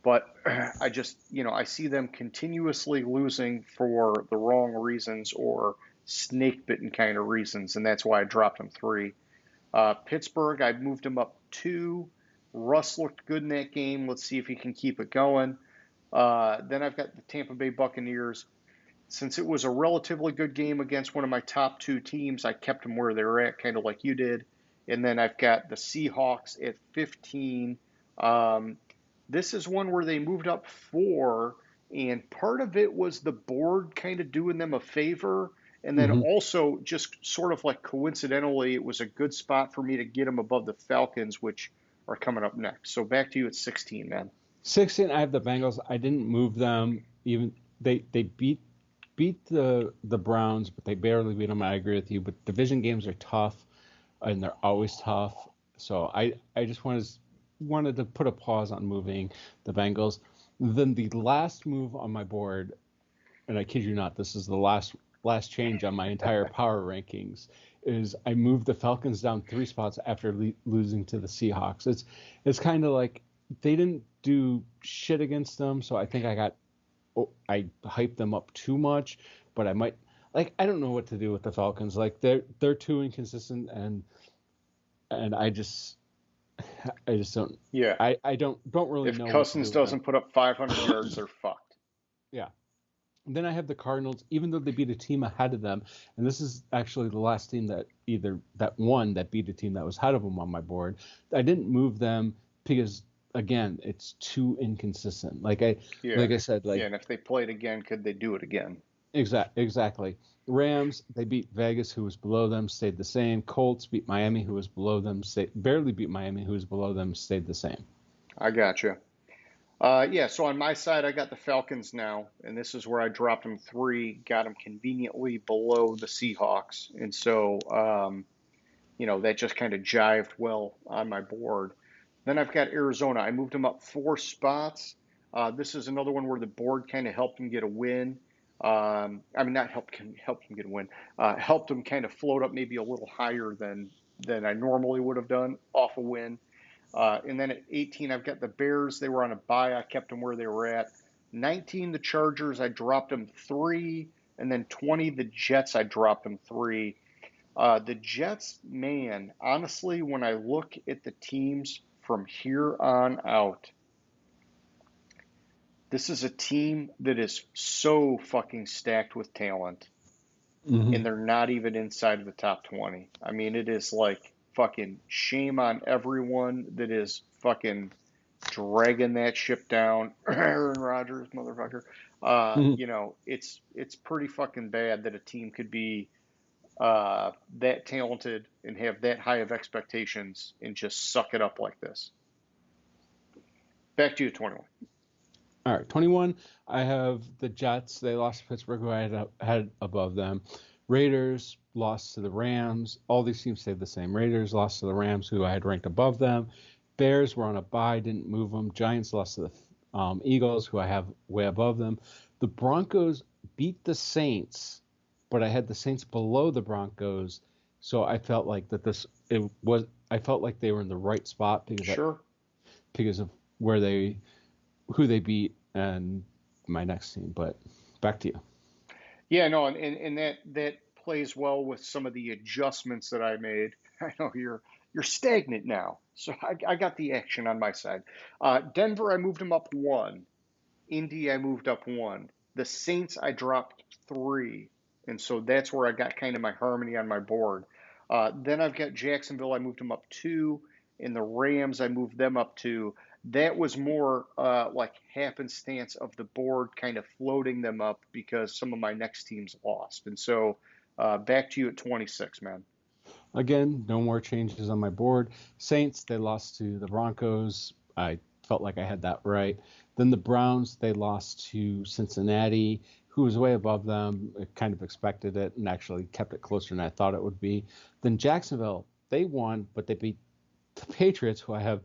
Speaker 2: But I just, I see them continuously losing for the wrong reasons or snake-bitten kind of reasons, and that's why I dropped them 3. Pittsburgh, I moved them up 2. Russ looked good in that game. Let's see if he can keep it going. Then I've got the Tampa Bay Buccaneers. Since it was a relatively good game against one of my top 2 teams, I kept them where they were at, kind of like you did. And then I've got the Seahawks at 15. This is one where they moved up 4, and part of it was the board kind of doing them a favor. And then also just sort of like coincidentally, it was a good spot for me to get them above the Falcons, which are coming up next. So back to you at 16, man.
Speaker 3: 16, I have the Bengals. I didn't move them. Even they beat the Browns, but they barely beat them. I agree with you. But division games are tough, and they're always tough. So I just wanted to put a pause on moving the Bengals. Then the last move on my board, and I kid you not, this is the last change on my entire power rankings, is I moved the Falcons down 3 spots after losing to the Seahawks. It's kind of like they didn't do shit against them, so I think I hyped them up too much. But I might, like, I don't know what to do with the Falcons. Like, they're too inconsistent, and I just don't.
Speaker 2: Yeah.
Speaker 3: I don't really know.
Speaker 2: If Cousins doesn't put up 500 yards, they're fucked.
Speaker 3: Yeah. And then I have the Cardinals, even though they beat a team ahead of them, and this is actually the last team that beat a team that was ahead of them on my board. I didn't move them because again, it's too inconsistent. Like
Speaker 2: Yeah.
Speaker 3: I said,
Speaker 2: Yeah,
Speaker 3: like
Speaker 2: and if they played again, could they do it again?
Speaker 3: exactly. Rams, they beat Vegas, who was below them, stayed the same. Colts beat Miami, who was below them, barely beat Miami, who was below them, stayed the same.
Speaker 2: I gotcha. Yeah, so on my side, I got the Falcons now, and this is where I dropped them three, got them conveniently below the Seahawks, and so that just kind of jived well on my board. Then I've got Arizona. I moved them up 4 spots. This is another one where the board kind of helped them get a win. I mean, not helped them get a win. Helped them kind of float up maybe a little higher than I normally would have done off a win. And then at 18, I've got the Bears. They were on a bye. I kept them where they were at. 19, the Chargers. I dropped them three. And then 20, the Jets. I dropped them three. The Jets, man, honestly, when I look at the teams from here on out, this is a team that is so fucking stacked with talent,
Speaker 3: Hmm.
Speaker 2: and they're not even inside of the top 20. I mean, it is like fucking shame on everyone that is fucking dragging that ship down. Aaron Rodgers, motherfucker. It's pretty fucking bad that a team could be that talented and have that high of expectations and just suck it up like this. Back to you, 21.
Speaker 3: All right, 21. I have the Jets. They lost to Pittsburgh, who I had above them. Raiders lost to the Rams. All these teams stayed the same. Raiders lost to the Rams, who I had ranked above them. Bears were on a bye, didn't move them. Giants lost to the Eagles, who I have way above them. The Broncos beat the Saints, but I had the Saints below the Broncos, so I felt like I felt like they were in the right spot
Speaker 2: Sure.
Speaker 3: because of who they beat and my next team. But back to you.
Speaker 2: Yeah, no, and that plays well with some of the adjustments that I made. I know you're stagnant now, so I got the action on my side. Denver, I moved them up one. Indy, I moved up one. The Saints, I dropped three, and so that's where I got kind of my harmony on my board. Then I've got Jacksonville, I moved them up two, and the Rams, I moved them up two. That was more like happenstance of the board kind of floating them up because some of my next teams lost. And so back to you at 26, man.
Speaker 3: Again, no more changes on my board. Saints, they lost to the Broncos. I felt like I had that right. Then the Browns, they lost to Cincinnati, who was way above them. I kind of expected it and actually kept it closer than I thought it would be. Then Jacksonville, they won, but they beat the Patriots, who I have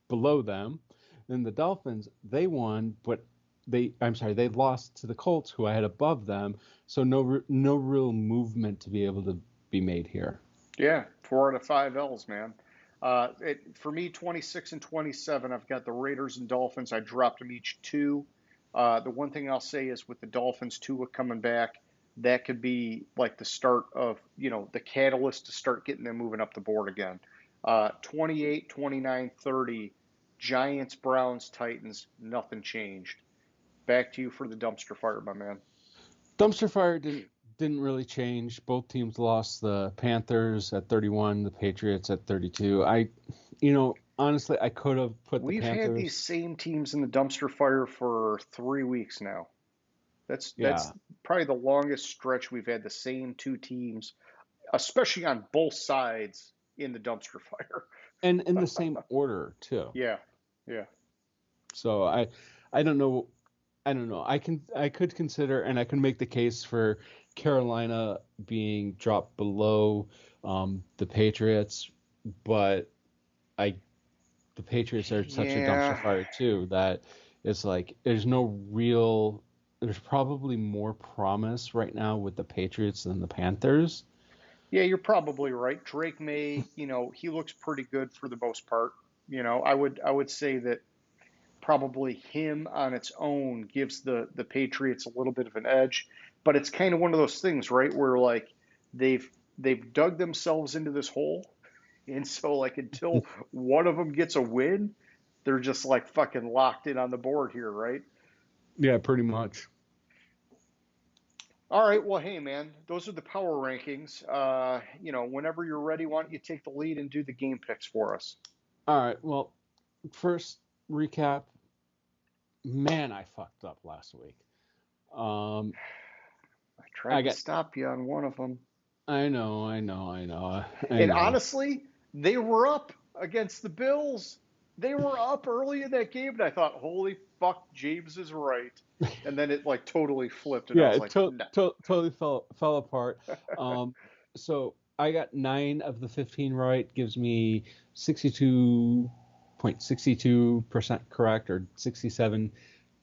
Speaker 3: below them. Then the Dolphins, they won, but they lost to the Colts, who I had above them. So no real movement to be able to be made here.
Speaker 2: Yeah, 4 out of 5 L's, man. For me, 26 and 27, I've got the Raiders and Dolphins. I dropped them each two. The one thing I'll say is with the Dolphins, Tua coming back, that could be like the start of, the catalyst to start getting them moving up the board again. 28, 29, 30, Giants, Browns, Titans, nothing changed. Back to you for the dumpster fire, my man.
Speaker 3: Dumpster fire didn't really change. Both teams lost. The Panthers at 31, the Patriots at 32. Honestly, I could have put the
Speaker 2: We've had these
Speaker 3: Panthers.
Speaker 2: same teams in the dumpster fire for 3 weeks now. That's
Speaker 3: Yeah,
Speaker 2: probably the longest stretch we've had the same two teams, especially on both sides in the dumpster fire.
Speaker 3: and in the same order too.
Speaker 2: Yeah, yeah,
Speaker 3: So I don't know. I don't know. I could consider, and I can make the case for Carolina being dropped below the Patriots, but I the Patriots are such a dumpster
Speaker 2: yeah,
Speaker 3: fire too that it's like there's probably more promise right now with the Patriots than the Panthers.
Speaker 2: yeah. You're probably right. Drake May, he looks pretty good for the most part. I would say that probably him on its own gives the Patriots a little bit of an edge, but it's kind of one of those things, right, where like they've they've dug themselves into this hole, and so like until one of them gets a win, they're just like fucking locked in on the board here, right?
Speaker 3: Yeah, pretty much.
Speaker 2: All right, well, hey man, those are the power rankings. Whenever you're ready, why don't you take the lead and do the game picks for us?
Speaker 3: All right. Well, first recap. Man, I fucked up last week. Um,
Speaker 2: I tried
Speaker 3: I
Speaker 2: to
Speaker 3: got.
Speaker 2: stop you on one of them.
Speaker 3: I know. I
Speaker 2: And
Speaker 3: know.
Speaker 2: honestly, they were up against the Bills. They were up early in that game, and I thought, holy fuck, James is right. And then it like totally flipped, and I
Speaker 3: Yeah,
Speaker 2: was
Speaker 3: it
Speaker 2: like, no.
Speaker 3: totally fell apart. Um, so I got 9 of the 15 right, gives me 62.62% correct, or 67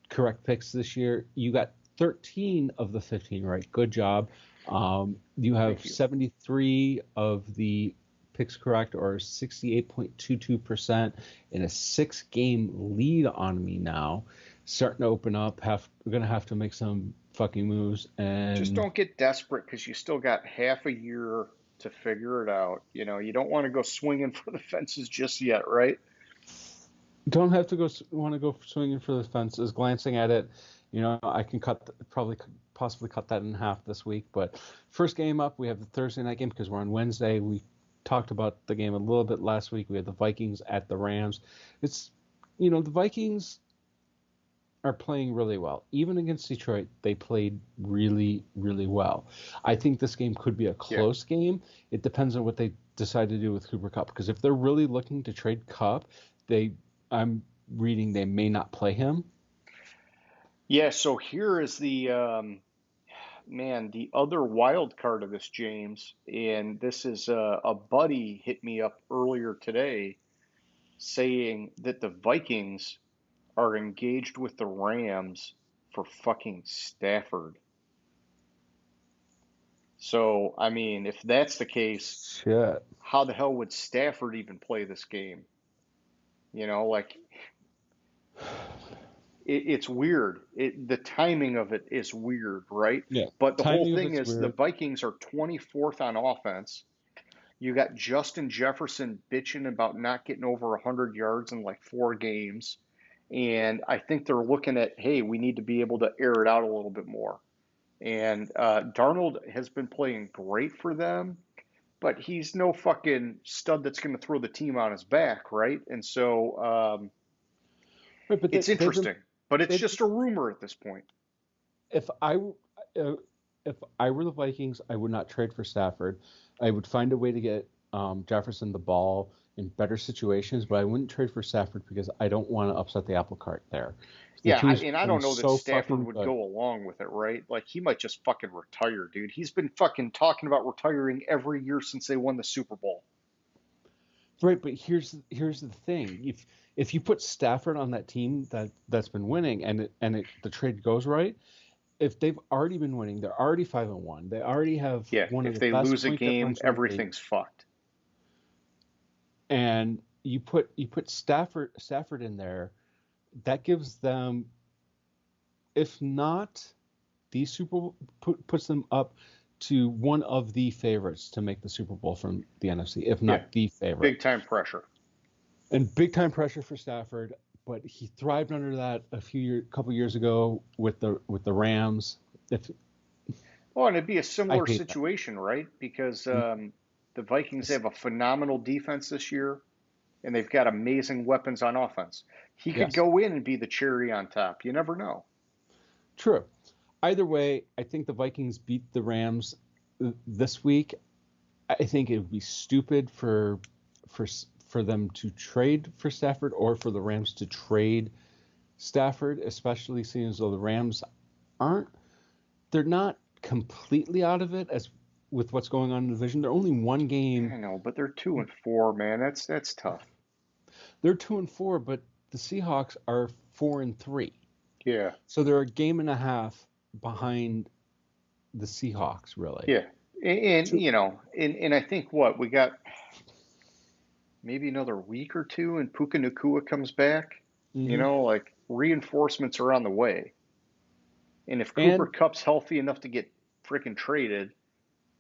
Speaker 3: correct picks this year. You got 13 of the 15 right. Good job. You have
Speaker 2: Thank you.
Speaker 3: 73 of the picks correct, or 68.22%, in a 6-game lead on me now. Starting to open up. We're gonna have to make some fucking moves,
Speaker 2: Just
Speaker 3: and
Speaker 2: don't get desperate because you still got half a year to figure it out. You don't want to go swinging for the fences just yet, right?
Speaker 3: don't have to want to go swinging for the fences. Glancing at it, I can possibly cut that in half this week. But first game up, we have the Thursday night game because we're on Wednesday. We talked about the game a little bit last week. We had the Vikings at the Rams. It's the Vikings are playing really well. Even against Detroit, they played really, really well. I think this game could be a
Speaker 2: Yeah.
Speaker 3: close game. It depends on what they decide to do with Cooper Kupp. Because if they're really looking to trade Kupp, I'm reading they may not play him.
Speaker 2: Yeah, so here is the the other wild card of this, James, and this is a buddy hit me up earlier today saying that the Vikings are engaged with the Rams for fucking Stafford. So, I mean, if that's the case,
Speaker 3: Shit.
Speaker 2: how the hell would Stafford even play this game? Like it's weird. The timing of it is weird, right?
Speaker 3: Yeah.
Speaker 2: But the whole
Speaker 3: Timing of
Speaker 2: thing
Speaker 3: it's
Speaker 2: is the
Speaker 3: weird.
Speaker 2: Vikings are 24th on offense. You got Justin Jefferson bitching about not getting over 100 yards in like 4 games. And I think they're looking at, hey, we need to be able to air it out a little bit more. And Darnold has been playing great for them, but he's no fucking stud that's going to throw the team on his back, right? And so
Speaker 3: Right, but
Speaker 2: it's interesting, but it's
Speaker 3: they've
Speaker 2: just a rumor at this point.
Speaker 3: if I uh, if I were the Vikings, I would not trade for Stafford. I would find a way to get Jefferson the ball in better situations, but I wouldn't trade for Stafford because I don't want to upset the apple cart there. The
Speaker 2: Yeah,
Speaker 3: team's
Speaker 2: and I
Speaker 3: playing
Speaker 2: don't know that
Speaker 3: so
Speaker 2: Stafford
Speaker 3: fucking
Speaker 2: would
Speaker 3: good.
Speaker 2: go along with it, right? Like he might just fucking retire, dude. He's been fucking talking about retiring every year since they won the Super Bowl.
Speaker 3: Right, but here's the thing. If you put Stafford on that team that's been winning, the trade goes right, if they've already been winning, they're already 5-1. They already have
Speaker 2: Yeah,
Speaker 3: one of
Speaker 2: if
Speaker 3: the
Speaker 2: they
Speaker 3: best
Speaker 2: lose a
Speaker 3: point
Speaker 2: game,
Speaker 3: differential in the league.
Speaker 2: everything's fucked.
Speaker 3: And you put Stafford in there, that gives them, if not the Super Bowl, puts them up to one of the favorites to make the Super Bowl from the NFC, if
Speaker 2: Yeah,
Speaker 3: not the favorite.
Speaker 2: big time pressure.
Speaker 3: And big time pressure for Stafford, but he thrived under that couple years ago with the Rams.
Speaker 2: Well, and it'd be a
Speaker 3: I
Speaker 2: similar
Speaker 3: hate that.
Speaker 2: situation, right? Because the Vikings have a phenomenal defense this year, and they've got amazing weapons on offense. He could
Speaker 3: Yes,
Speaker 2: go in and be the cherry on top. You never know.
Speaker 3: true. Either way, I think the Vikings beat the Rams this week. I think it would be stupid for them to trade for Stafford, or for the Rams to trade Stafford, especially seeing as though the Rams they're not completely out of it as with what's going on in the division. They're only one game.
Speaker 2: I know, but they're 2-4, man. That's tough.
Speaker 3: They're 2-4, but the Seahawks are 4-3.
Speaker 2: Yeah,
Speaker 3: So they're a game and a half behind the Seahawks, really.
Speaker 2: yeah, and I think what we got maybe another week or two, and Puka Nakua comes back.
Speaker 3: Mm-hmm.
Speaker 2: Like reinforcements are on the way, and if Cooper
Speaker 3: And
Speaker 2: Cup's healthy enough to get freaking traded,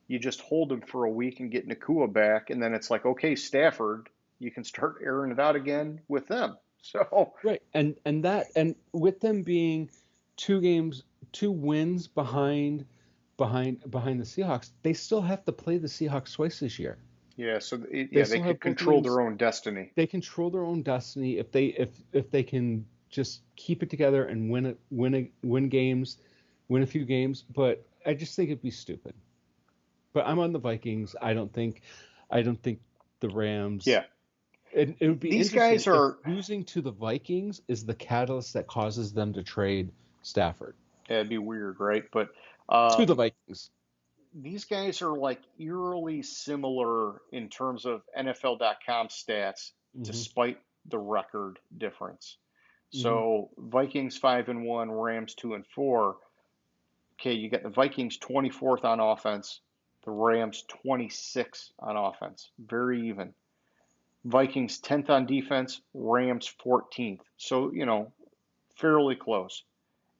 Speaker 2: you just hold him for a week and get Nakua back, and then it's like, okay, Stafford, you can start airing it out again with them. So
Speaker 3: right, and with them being 2 wins behind the Seahawks, they still have to play the Seahawks twice this year.
Speaker 2: Yeah, so
Speaker 3: They
Speaker 2: they
Speaker 3: still
Speaker 2: could
Speaker 3: have both
Speaker 2: control
Speaker 3: wings.
Speaker 2: their own destiny.
Speaker 3: They control their own destiny if they can just keep it together and win games, win a few games. But I just think it'd be stupid. But I'm on the Vikings. I don't think the Rams.
Speaker 2: Yeah,
Speaker 3: It would be
Speaker 2: these
Speaker 3: interesting
Speaker 2: guys
Speaker 3: if
Speaker 2: are.
Speaker 3: losing to the Vikings is the catalyst that causes them to trade Stafford
Speaker 2: Yeah, it'd be weird, right? But
Speaker 3: to the
Speaker 2: um,
Speaker 3: Vikings.
Speaker 2: these guys are like eerily similar in terms of NFL.com stats,
Speaker 3: Hmm.
Speaker 2: despite the record difference.
Speaker 3: Hmm.
Speaker 2: So Vikings 5-1, Rams 2-4. Okay, you got the Vikings 24th on offense, the Rams 26th on offense, very even. Vikings 10th on defense, Rams 14th. So, fairly close.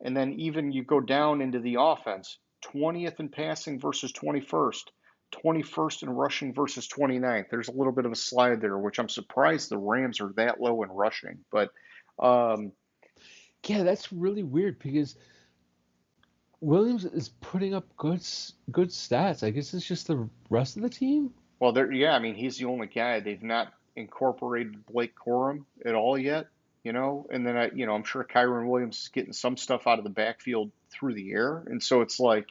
Speaker 2: And then even you go down into the offense, 20th in passing versus 21st, 21st in rushing versus 29th. There's a little bit of a slide there, which I'm surprised the Rams are that low in rushing. But um,
Speaker 3: Yeah, that's really weird because Williams is putting up good stats. I guess it's just the rest of the team.
Speaker 2: well, yeah, I mean, he's the only guy. They've not incorporated Blake Corum at all yet, And then I'm sure Kyron Williams is getting some stuff out of the backfield through the air, and so it's like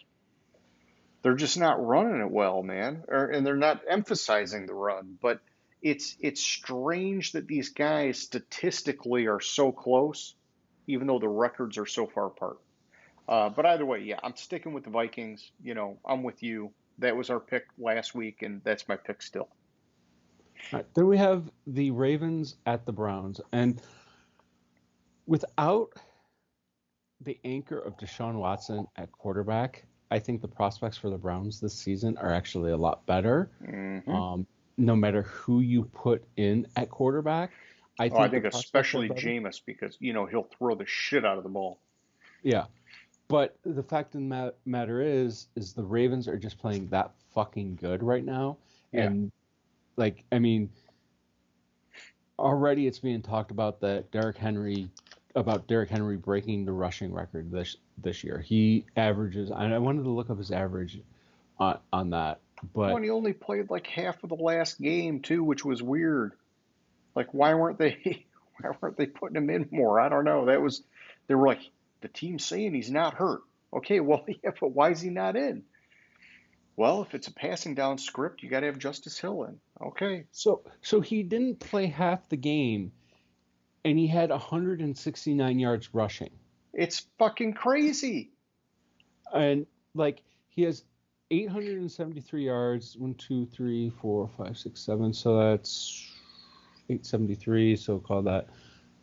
Speaker 2: they're just not running it well, man, and they're not emphasizing the run. But it's strange that these guys statistically are so close, even though the records are so far apart. But either way, yeah, I'm sticking with the Vikings. I'm with you. That was our pick last week, and that's my pick still.
Speaker 3: All right, then we have the Ravens at the Browns, and without the anchor of Deshaun Watson at quarterback, I think the prospects for the Browns this season are actually a lot better.
Speaker 2: Hmm.
Speaker 3: Um, no matter who you put in at quarterback, I
Speaker 2: Oh, I
Speaker 3: think the
Speaker 2: think
Speaker 3: prospects are
Speaker 2: especially
Speaker 3: better.
Speaker 2: Jameis because he'll throw the shit out of the ball.
Speaker 3: Yeah, but the fact of the matter is the Ravens are just playing that fucking good right now,
Speaker 2: Yeah,
Speaker 3: and like I mean, already it's being talked about that Derrick Henry breaking the rushing record this year. He averages. I wanted to look up his average on that,
Speaker 2: well,
Speaker 3: but
Speaker 2: and he only played like half of the last game too, which was weird. Like, why weren't they? Why weren't they putting him in more? I don't know. They were like the team's saying he's not hurt. Okay, well, yeah, but why is he not in? Well, if it's a passing down script, you got to have Justice Hill in. Okay,
Speaker 3: so he didn't play half the game, and he had 169 yards rushing,
Speaker 2: it's fucking crazy.
Speaker 3: and like he has 873 yards. One, two, three, four, five, six, seven. So that's 873. So call that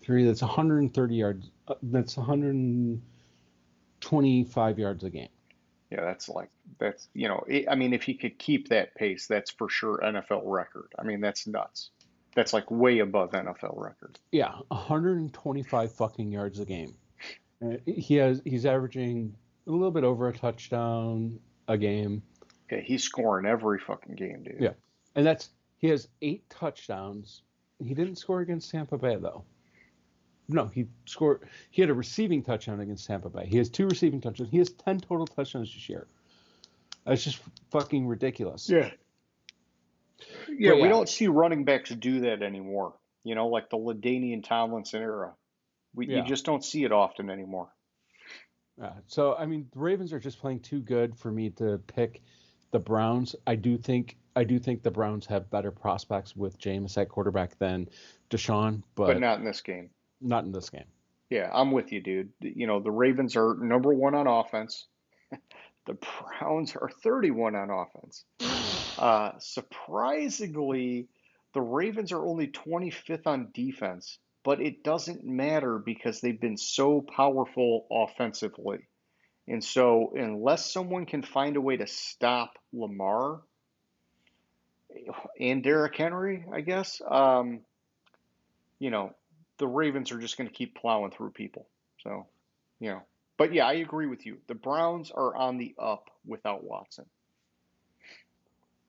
Speaker 3: three. That's 130 yards. That's 125 yards a game.
Speaker 2: Yeah, I mean, if he could keep that pace, that's for sure NFL record. I mean, that's nuts. That's like way above NFL record.
Speaker 3: Yeah, 125 fucking yards a game. He's averaging a little bit over a touchdown a game.
Speaker 2: Okay, he's scoring every fucking game, dude.
Speaker 3: Yeah, and he has 8 touchdowns. He didn't score against Tampa Bay though. No, he scored. He had a receiving touchdown against Tampa Bay. He has 2 receiving touchdowns. He has 10 total touchdowns this year. That's just fucking ridiculous.
Speaker 2: Yeah. Yeah,
Speaker 3: But
Speaker 2: we
Speaker 3: yeah,
Speaker 2: don't see running backs do that anymore. Like the LaDainian Tomlinson era. You
Speaker 3: yeah,
Speaker 2: just don't see it often anymore.
Speaker 3: yeah. So I mean, the Ravens are just playing too good for me to pick the Browns. I do think the Browns have better prospects with Jameis at quarterback than Deshaun,
Speaker 2: But
Speaker 3: but
Speaker 2: not in this game.
Speaker 3: not in this game.
Speaker 2: Yeah, I'm with you, dude. The Ravens are number one on offense. The Browns are 31 on offense. Surprisingly, the Ravens are only 25th on defense, but it doesn't matter because they've been so powerful offensively. And so, unless someone can find a way to stop Lamar and Derrick Henry, I guess, you know, the Ravens are just going to keep plowing through people. So, you know, but yeah, I agree with you. The Browns are on the up without Watson.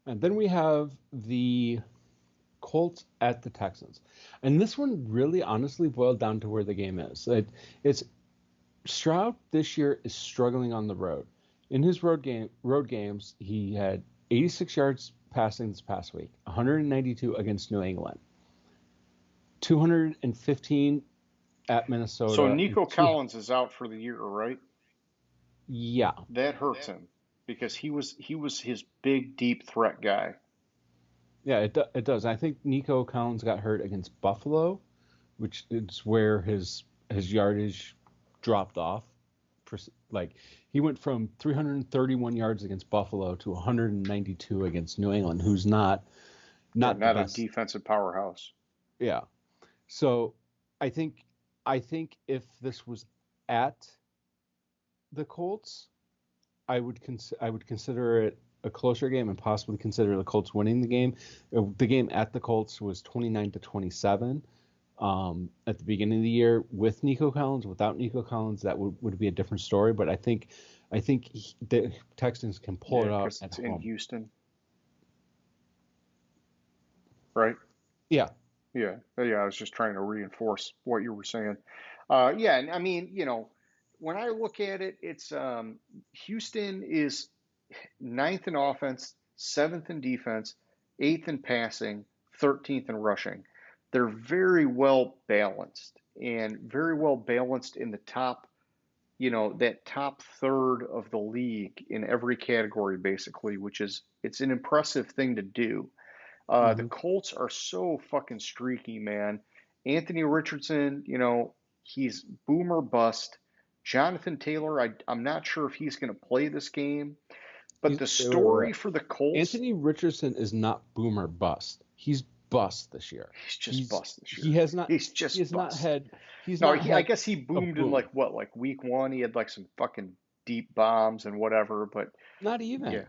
Speaker 3: And then we have the Colts at the Texans. And this one really honestly boiled down to where the game is. It's Stroud this year is struggling on the road. In his road games, he had 86 yards passing this past week. 192 against New England. 215 at Minnesota.
Speaker 2: So Nico Collins is out for the year, right?
Speaker 3: Yeah.
Speaker 2: That hurts him because he was his big deep threat guy.
Speaker 3: Yeah, it does. I think Nico Collins got hurt against Buffalo, which is where his yardage dropped off. Like he went from 331 yards against Buffalo to 192 against New England, who's not the best.
Speaker 2: A defensive powerhouse.
Speaker 3: Yeah. So I think if this was at the Colts, I would consider it a closer game and possibly consider the Colts winning the game. The game at the Colts was 29-27 at the beginning of the year with Nico Collins. Without Nico Collins, that would be a different story. But I think the Texans can pull it out at home.
Speaker 2: In Houston, right?
Speaker 3: Yeah.
Speaker 2: Yeah. I was just trying to reinforce what you were saying. Yeah, and I mean, when I look at it, it's Houston is 9th in offense, 7th in defense, 8th in passing, 13th in rushing. They're very well balanced and very well balanced in the top, that top third of the league in every category, basically, it's an impressive thing to do. The Colts are so fucking streaky, man. Anthony Richardson, he's boomer bust. Jonathan Taylor, I'm not sure if he's going to play this game. But the story for the Colts...
Speaker 3: Anthony Richardson is not boomer bust. He's bust this year.
Speaker 2: He's just bust this year.
Speaker 3: He has not...
Speaker 2: He's just
Speaker 3: he has
Speaker 2: bust.
Speaker 3: Not had... He's
Speaker 2: no,
Speaker 3: not had
Speaker 2: I guess he boomed in like week 1? He had like some fucking deep bombs and whatever, but...
Speaker 3: Not even.
Speaker 2: Yeah.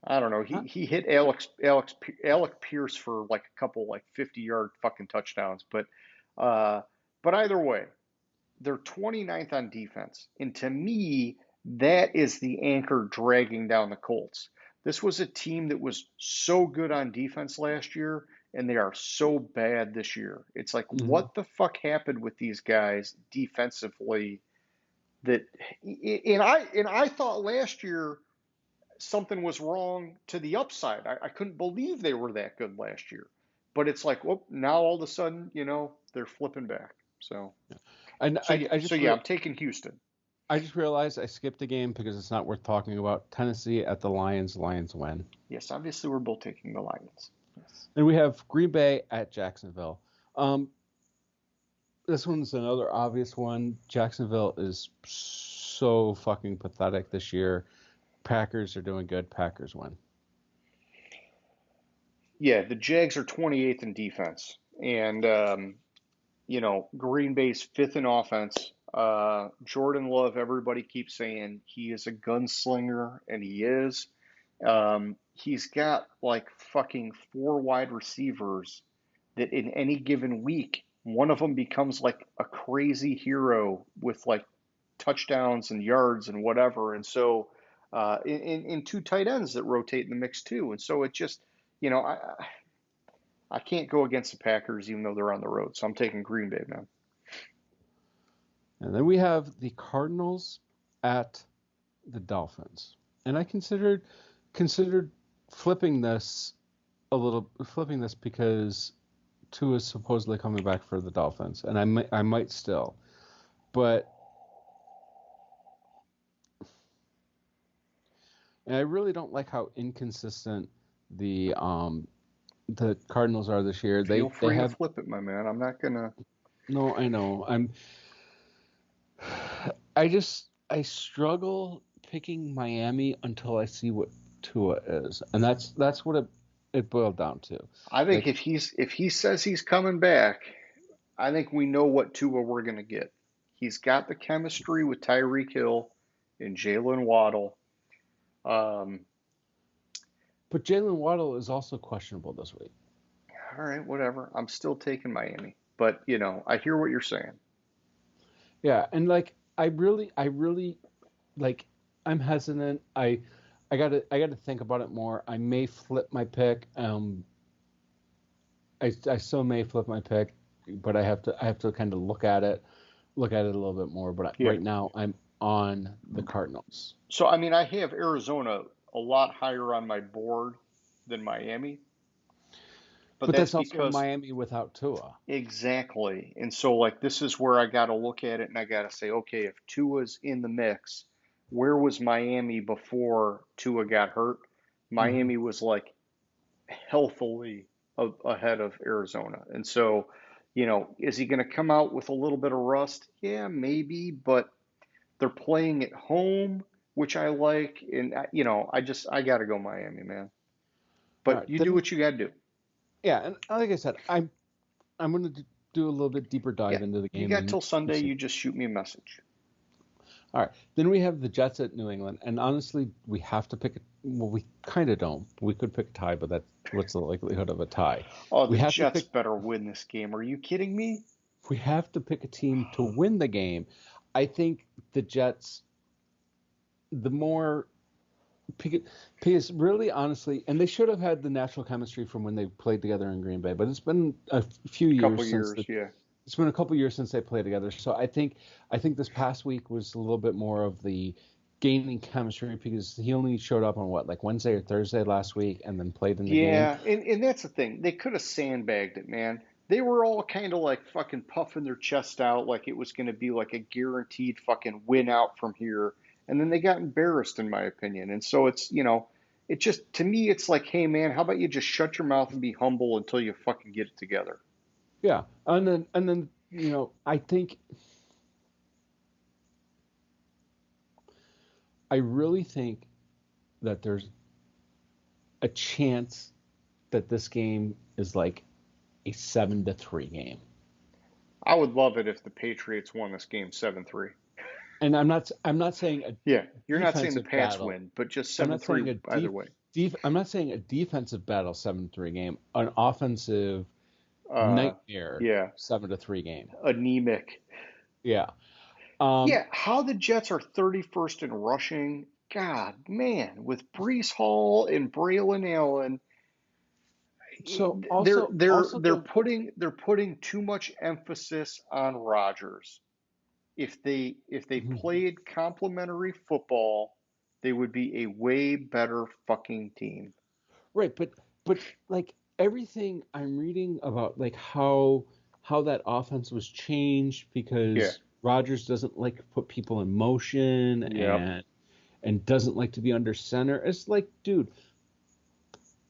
Speaker 2: I don't know. He hit Alec Pierce for like a couple like 50-yard fucking touchdowns. But either way, they're 29th on defense. And to me... that is the anchor dragging down the Colts. This was a team that was so good on defense last year, and they are so bad this year. It's like, what the fuck happened with these guys defensively? And I thought last year something was wrong to the upside. I couldn't believe they were that good last year. But it's like, well, now all of a sudden, they're flipping back. So, I'm taking Houston.
Speaker 3: I just realized I skipped a game because it's not worth talking about. Tennessee at the Lions. Lions win.
Speaker 2: Yes, obviously we're both taking the Lions. Yes.
Speaker 3: And we have Green Bay at Jacksonville. This one's another obvious one. Jacksonville is so fucking pathetic this year. Packers are doing good. Packers win.
Speaker 2: Yeah, the Jags are 28th in defense. And, Green Bay's 5th in offense. Jordan Love, everybody keeps saying he is a gunslinger, and he is. He's got like fucking 4 wide receivers that in any given week, one of them becomes like a crazy hero with like touchdowns and yards and whatever. And so, in 2 tight ends that rotate in the mix too. And so it just, I can't go against the Packers even though they're on the road. So I'm taking Green Bay, man.
Speaker 3: And then we have the Cardinals at the Dolphins. And I considered flipping this because Tua is supposedly coming back for the Dolphins, and I might still. But and I really don't like how inconsistent the Cardinals are this year.
Speaker 2: Feel free to flip it, my man. I'm not gonna.
Speaker 3: No, I know. I struggle picking Miami until I see what Tua is, and that's what it boiled down to.
Speaker 2: I think if he says he's coming back, I think we know what Tua we're gonna get. He's got the chemistry with Tyreek Hill and Jalen Waddle.
Speaker 3: But Jalen Waddle is also questionable this week.
Speaker 2: All right, whatever. I'm still taking Miami, but I hear what you're saying.
Speaker 3: Yeah, and like I really like I'm hesitant. I gotta think about it more. I may flip my pick. I still may flip my pick, but I have to kind of look at it a little bit more. But right now I'm on the Cardinals.
Speaker 2: So I mean, I have Arizona a lot higher on my board than Miami. But
Speaker 3: But
Speaker 2: that's
Speaker 3: that's also
Speaker 2: because
Speaker 3: Miami without Tua.
Speaker 2: exactly. And so, like, this is where I got to look at it and I got to say, okay, if Tua's in the mix, where was Miami before Tua got hurt?
Speaker 3: Hmm.
Speaker 2: Miami was like healthily ahead of Arizona. And so, is he going to come out with a little bit of rust? Yeah, maybe, but they're playing at home, which I like. And, I got to go Miami, man.
Speaker 3: All
Speaker 2: But
Speaker 3: right,
Speaker 2: you do
Speaker 3: then
Speaker 2: what you got to do.
Speaker 3: yeah, and like I said, I'm going to do a little bit deeper
Speaker 2: Yeah.
Speaker 3: dive into the
Speaker 2: You
Speaker 3: game
Speaker 2: got
Speaker 3: and
Speaker 2: till Sunday.
Speaker 3: see.
Speaker 2: You just shoot me a message.
Speaker 3: All right, then we have the Jets at New England, and honestly, we have to pick. Well, we kind of don't. We could pick a tie, but that's what's the likelihood of a tie?
Speaker 2: Oh,
Speaker 3: We
Speaker 2: the
Speaker 3: have to
Speaker 2: Jets
Speaker 3: pick.
Speaker 2: better win this game. Are you kidding me?
Speaker 3: We have to pick a team to win the game. I think the Jets. The more because really, honestly, and they should have had the natural chemistry from when they played together in Green Bay, but it's been a few
Speaker 2: Couple
Speaker 3: years since
Speaker 2: years, yeah.
Speaker 3: it's been a couple years since they played together. So I think this past week was a little bit more of the gaining chemistry because he only showed up on what, like Wednesday or Thursday last week and then played in the game.
Speaker 2: Yeah, and that's the thing. They could have sandbagged it, man. They were all kind of like fucking puffing their chest out like it was going to be like a guaranteed fucking win out from here. And then they got embarrassed, in my opinion. And so it just, to me, it's like, hey, man, how about you just shut your mouth and be humble until you fucking get it together?
Speaker 3: Yeah. And then I think I really think that there's a chance that this game is like a 7-3 game.
Speaker 2: I would love it if the Patriots won this game 7-3.
Speaker 3: And I'm not saying a
Speaker 2: Yeah, you're not saying the
Speaker 3: defensive
Speaker 2: Pats
Speaker 3: battle.
Speaker 2: win, but just
Speaker 3: I'm not
Speaker 2: 7-3
Speaker 3: saying a
Speaker 2: either way.
Speaker 3: I'm not saying a defensive battle 7-3 game, an offensive
Speaker 2: Uh,
Speaker 3: nightmare
Speaker 2: yeah,
Speaker 3: 7-3 game.
Speaker 2: anemic.
Speaker 3: Yeah. Um
Speaker 2: Yeah, how the Jets are 31st in rushing. God, man, with Brees Hall and Braylon Allen,
Speaker 3: so
Speaker 2: they're
Speaker 3: also
Speaker 2: they're
Speaker 3: also
Speaker 2: they're
Speaker 3: the
Speaker 2: putting too much emphasis on Rodgers. If they played complementary football, they would be a way better fucking team.
Speaker 3: right, but like everything I'm reading about like how that offense was changed
Speaker 2: Yeah.
Speaker 3: because Rodgers doesn't like to put people in motion
Speaker 2: Yep.
Speaker 3: and doesn't like to be under center. It's like, dude,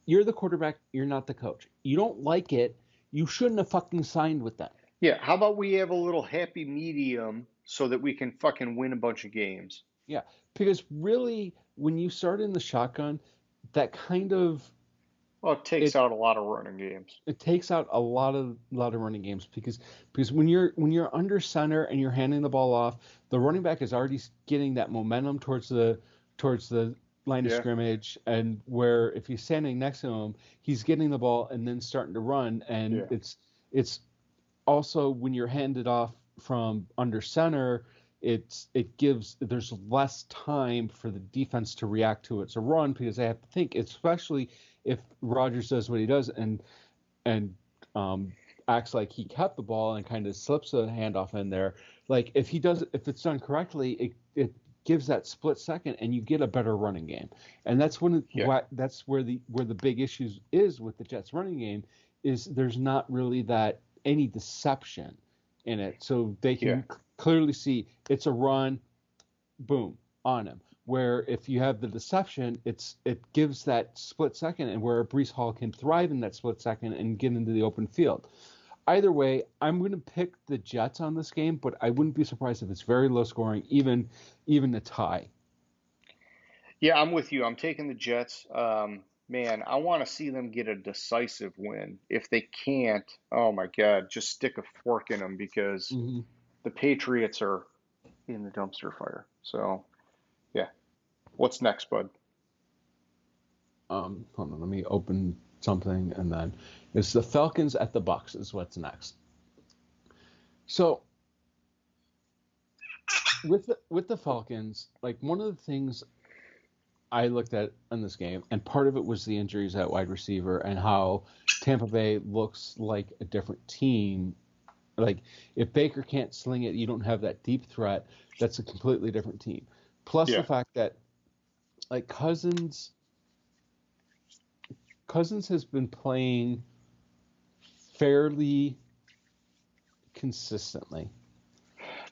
Speaker 3: you're the quarterback, you're not the coach. You don't like it, you shouldn't have fucking signed with them.
Speaker 2: Yeah. How about we have a little happy medium so that we can fucking win a bunch of games?
Speaker 3: Yeah, because really, when you start in the shotgun, that kind of
Speaker 2: Well, it takes
Speaker 3: it
Speaker 2: out a lot of running games.
Speaker 3: it takes out a lot of running games because when you're under center and you're handing the ball off, the running back is already getting that momentum towards the line of
Speaker 2: Yeah.
Speaker 3: scrimmage, and where if he's standing next to him, he's getting the ball and then starting to run, and
Speaker 2: Yeah.
Speaker 3: it's also when you're handed off from under center, there's less time for the defense to react to it. So run because they have to think, especially if Rodgers does what he does and acts like he kept the ball and kind of slips a handoff in there. Like if it's done correctly, it gives that split second and you get a better running game. And
Speaker 2: Yeah.
Speaker 3: that's where the big issues is with the Jets running game is there's not really that any deception in it. So they
Speaker 2: Yeah.
Speaker 3: can clearly see it's a run, boom, on him. Where if you have the deception, it gives that split second, and where Brees Hall can thrive in that split second and get into the open field. Either way, I'm going to pick the Jets on this game, but I wouldn't be surprised if it's very low scoring, even a tie.
Speaker 2: Yeah, I'm with you. I'm taking the Jets. Man, I want to see them get a decisive win. If they can't, oh my God, just stick a fork in them because
Speaker 3: Hmm.
Speaker 2: the Patriots are in the dumpster fire. So, yeah. What's next, bud?
Speaker 3: Hold on, let me open something, and then it's the Falcons at the Bucks is what's next. So with the Falcons, like one of the things I looked at in this game, and part of it was the injuries at wide receiver and how Tampa Bay looks like a different team. Like if Baker can't sling it, you don't have that deep threat. That's a completely different team. Plus the
Speaker 2: Yeah.
Speaker 3: fact that like Cousins Cousins has been playing fairly consistently.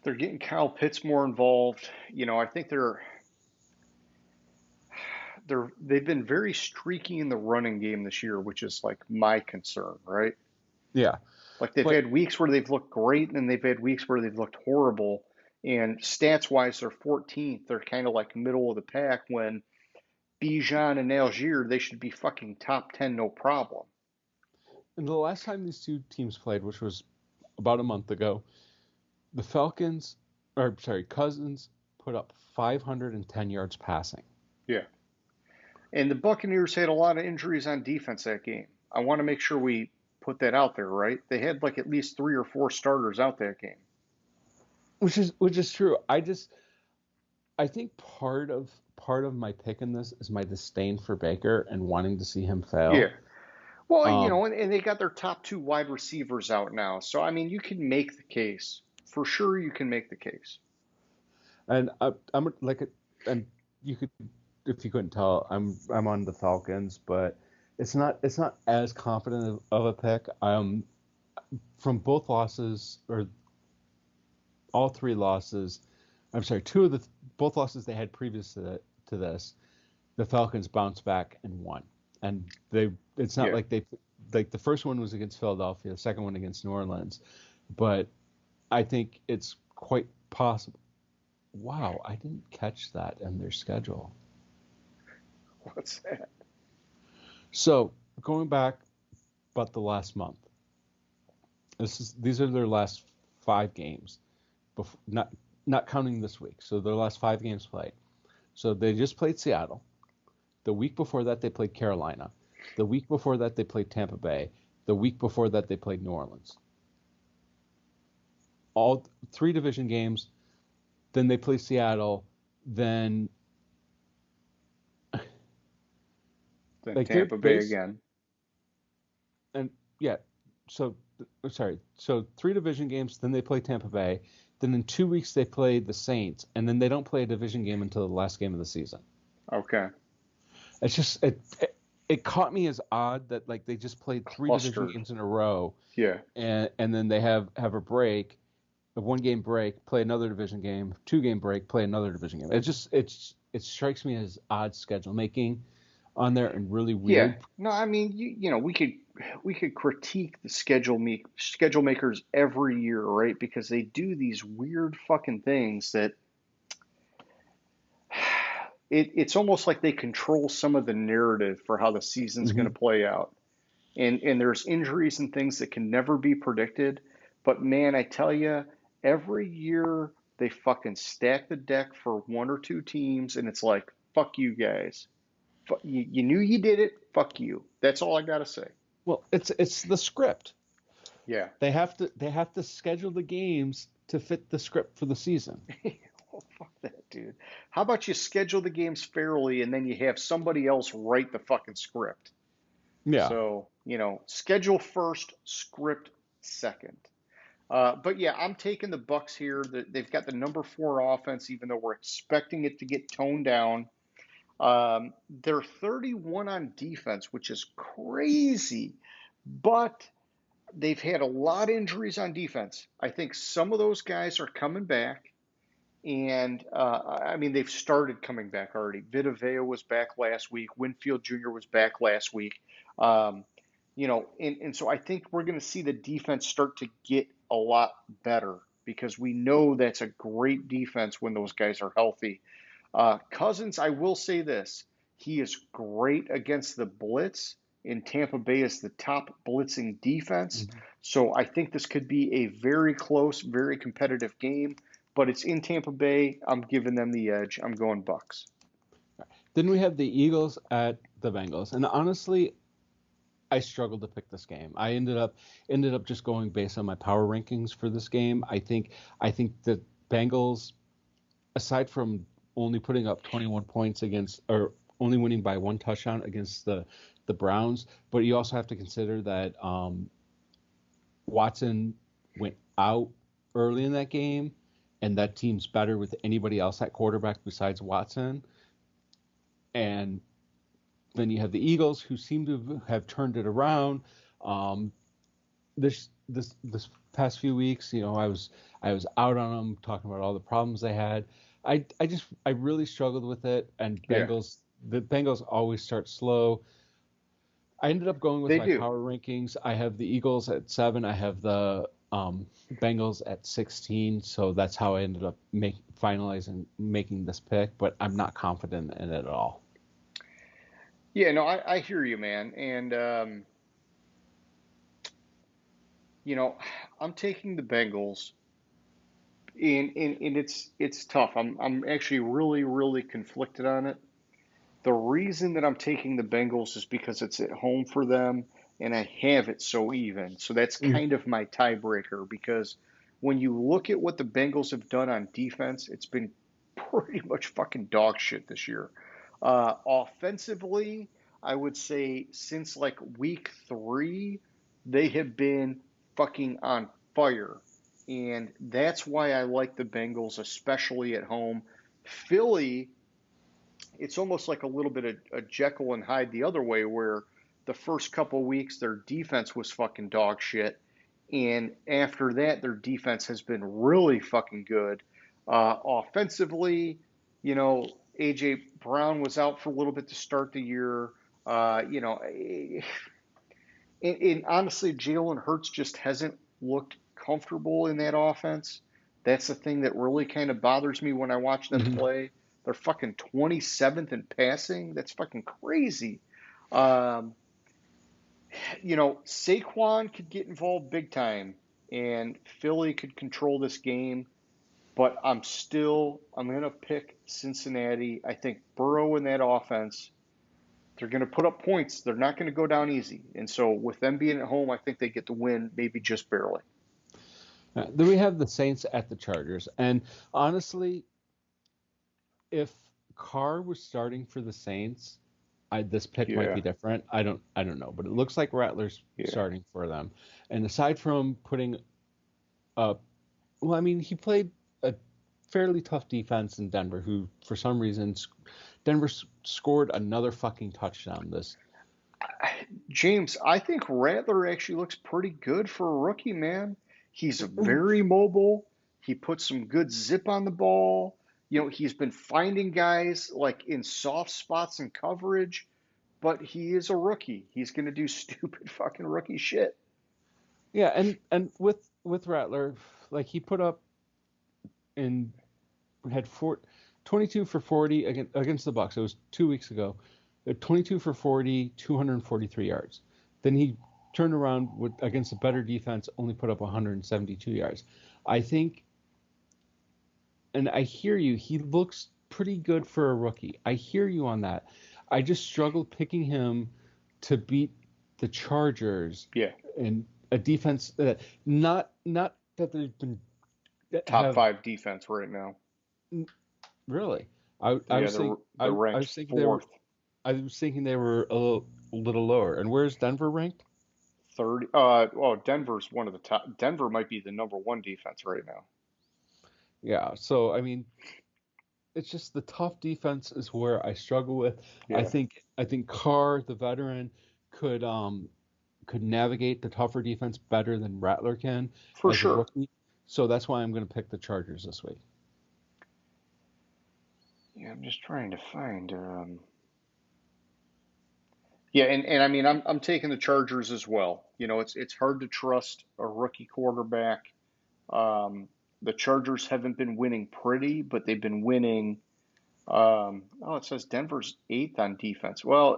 Speaker 2: They're getting Kyle Pitts more involved. I think they've been very streaky in the running game this year, which is like my concern, right?
Speaker 3: Yeah.
Speaker 2: Like they've
Speaker 3: But
Speaker 2: had weeks where they've looked great, and they've had weeks where they've looked horrible. And stats wise, they're 14th. They're kind of like middle of the pack when Bijan and Algier, they should be fucking top 10, no problem.
Speaker 3: and the last time these two teams played, which was about a month ago, the Cousins put up 510 yards passing.
Speaker 2: Yeah. And the Buccaneers had a lot of injuries on defense that game. I want to make sure we put that out there, right? They had like at least 3 or 4 starters out that game.
Speaker 3: Which is true. I think part of my pick in this is my disdain for Baker and wanting to see him fail.
Speaker 2: Yeah. Well,
Speaker 3: Um,
Speaker 2: and they got their top 2 wide receivers out now. So, I mean, you can make the case. For sure, you can make the case.
Speaker 3: and I'm like, and you could, if you couldn't tell, I'm on the Falcons, but it's not as confident of a pick. From both losses or all 3 losses. I'm sorry, both losses they had previous to this. The Falcons bounced back and won, and it's not
Speaker 2: Yeah.
Speaker 3: like the first one was against Philadelphia, the second one against New Orleans, but I think it's quite possible. Wow, I didn't catch that in their schedule.
Speaker 2: What's that?
Speaker 3: So going back about the last month, these are their last 5 games, not counting this week. So their last 5 games played. So they just played Seattle. The week before that they played Carolina. The week before that they played Tampa Bay. The week before that they played New Orleans. All 3 division games. Then they play Seattle. Then like
Speaker 2: Tampa Bay again.
Speaker 3: And yeah, so sorry. So 3 division games. Then they play Tampa Bay. Then in 2 weeks they play the Saints, and then they don't play a division game until the last game of the season.
Speaker 2: Okay.
Speaker 3: It's just it caught me as odd that like they just played 3 division
Speaker 2: Clustered.
Speaker 3: games in a row,
Speaker 2: Yeah.
Speaker 3: and then they have a break, a 1-game break, play another division game, 2-game break, play another division game. It strikes me as odd schedule making on there and really weird.
Speaker 2: Yeah. No, I mean, we could critique the schedule makers every year, right? Because they do these weird fucking things that it's almost like they control some of the narrative for how the season's going to play out. And there's injuries and things that can never be predicted. But man, I tell you, every year they fucking stack the deck for 1 or 2 teams, and it's like, fuck you guys. You knew you did it. Fuck you. That's all I gotta say.
Speaker 3: Well, it's the script.
Speaker 2: Yeah.
Speaker 3: They have to schedule the games to fit the script for the season.
Speaker 2: Oh, fuck that, dude. How about you schedule the games fairly and then you have somebody else write the fucking script?
Speaker 3: Yeah.
Speaker 2: So, schedule first, script second. But yeah, I'm taking the Bucks here. They've got the number 4 offense, even though we're expecting it to get toned down. They're 31 on defense, which is crazy, but they've had a lot of injuries on defense. I think some of those guys are coming back, and I mean, they've started coming back already. Vita Vea was back last week. Winfield Jr. was back last week. And so I think we're going to see the defense start to get a lot better because we know that's a great defense when those guys are healthy. Cousins, I will say this. He is great against the blitz, and Tampa Bay is the top blitzing defense. So I think this could be a very close, very competitive game, but it's in Tampa Bay. I'm giving them the edge. I'm going Bucks.
Speaker 3: Then we have the Eagles at the Bengals, and honestly, I struggled to pick this game. I ended up just going based on my power rankings for this game. I think the Bengals, aside from only putting up 21 points or only winning by 1 touchdown against the Browns, but you also have to consider that Watson went out early in that game, and that team's better with anybody else at quarterback besides Watson. And then you have the Eagles, who seem to have turned it around. Um, this past few weeks, I was out on them, talking about all the problems they had. I really struggled with it, and
Speaker 2: Yeah,
Speaker 3: the Bengals always start slow. I ended up going with
Speaker 2: they
Speaker 3: my
Speaker 2: do.
Speaker 3: power rankings. I have the Eagles at 7. I have the Bengals at 16. So that's how I ended up finalizing making this pick. But I'm not confident in it at all.
Speaker 2: Yeah, no, I hear you, man. And, you know, I'm taking the Bengals, and it's tough. I'm actually really, really conflicted on it. The reason that I'm taking the Bengals is because it's at home for them and I have it so even. So that's
Speaker 3: Mm.
Speaker 2: kind of my tiebreaker because when you look at what the Bengals have done on defense, it's been pretty much fucking dog shit this year. Offensively, I would say since like week 3, they have been fucking on fire. And that's why I like the Bengals, especially at home. Philly, it's almost like a little bit of a Jekyll and Hyde the other way, where the first couple of weeks their defense was fucking dog shit, and after that their defense has been really fucking good. Offensively, you know, AJ Brown was out for a little bit to start the year. And honestly, Jalen Hurts just hasn't looked comfortable in that offense. That's the thing that really kind of bothers me when I watch them
Speaker 3: Mhm.
Speaker 2: play. They're fucking 27th in passing. That's fucking crazy. Um, Saquon could get involved big time, and Philly could control this game. But I'm gonna pick Cincinnati. I think Burrow in that offense, they're going to put up points. They're not going to go down easy. And so with them being at home, I think they get the win, maybe just barely.
Speaker 3: Then we have the Saints at the Chargers. And honestly, if Carr was starting for the Saints, this pick might
Speaker 2: Yeah,
Speaker 3: be different. I don't know, but it looks like Rattler's
Speaker 2: yeah.
Speaker 3: starting for them. And aside from putting up, well, I mean, he played a fairly tough defense in Denver, who for some reason Denver scored another fucking touchdown. This,
Speaker 2: James, I think Rattler actually looks pretty good for a rookie, man. He's very mobile. He puts some good zip on the ball. He's been finding guys like in soft spots and coverage, but he is a rookie. He's going to do stupid fucking rookie shit.
Speaker 3: yeah, and with Rattler, like he put up and had 22 for 40 against the Bucks. It was 2 weeks ago. 22 for 40, 243 yards. Then he turned around against a better defense, only put up 172 yards. I think, and I hear you, he looks pretty good for a rookie. I hear you on that. I just struggled picking him to beat the Chargers
Speaker 2: Yeah,
Speaker 3: and a defense that not that they've been
Speaker 2: top
Speaker 3: have
Speaker 2: five defense right now.
Speaker 3: really. I
Speaker 2: Yeah,
Speaker 3: was
Speaker 2: they're
Speaker 3: thinking
Speaker 2: they're
Speaker 3: I
Speaker 2: ranked
Speaker 3: was thinking they were
Speaker 2: fourth.
Speaker 3: I was thinking they were a little lower. And where's Denver ranked?
Speaker 2: 30. Well, Denver's one of the top. Denver might be the number one defense right now.
Speaker 3: Yeah. So I mean, it's just the tough defense is where I struggle with.
Speaker 2: Yeah,
Speaker 3: I think Carr, the veteran, could navigate the tougher defense better than Rattler can
Speaker 2: for
Speaker 3: as a
Speaker 2: sure.
Speaker 3: rookie. So that's why I'm going to pick the Chargers this week.
Speaker 2: Yeah, I'm just trying to find. Yeah, and I mean, I'm taking the Chargers as well. It's hard to trust a rookie quarterback. Um, the Chargers haven't been winning pretty, but they've been winning. Oh, it says Denver's eighth on defense. Well,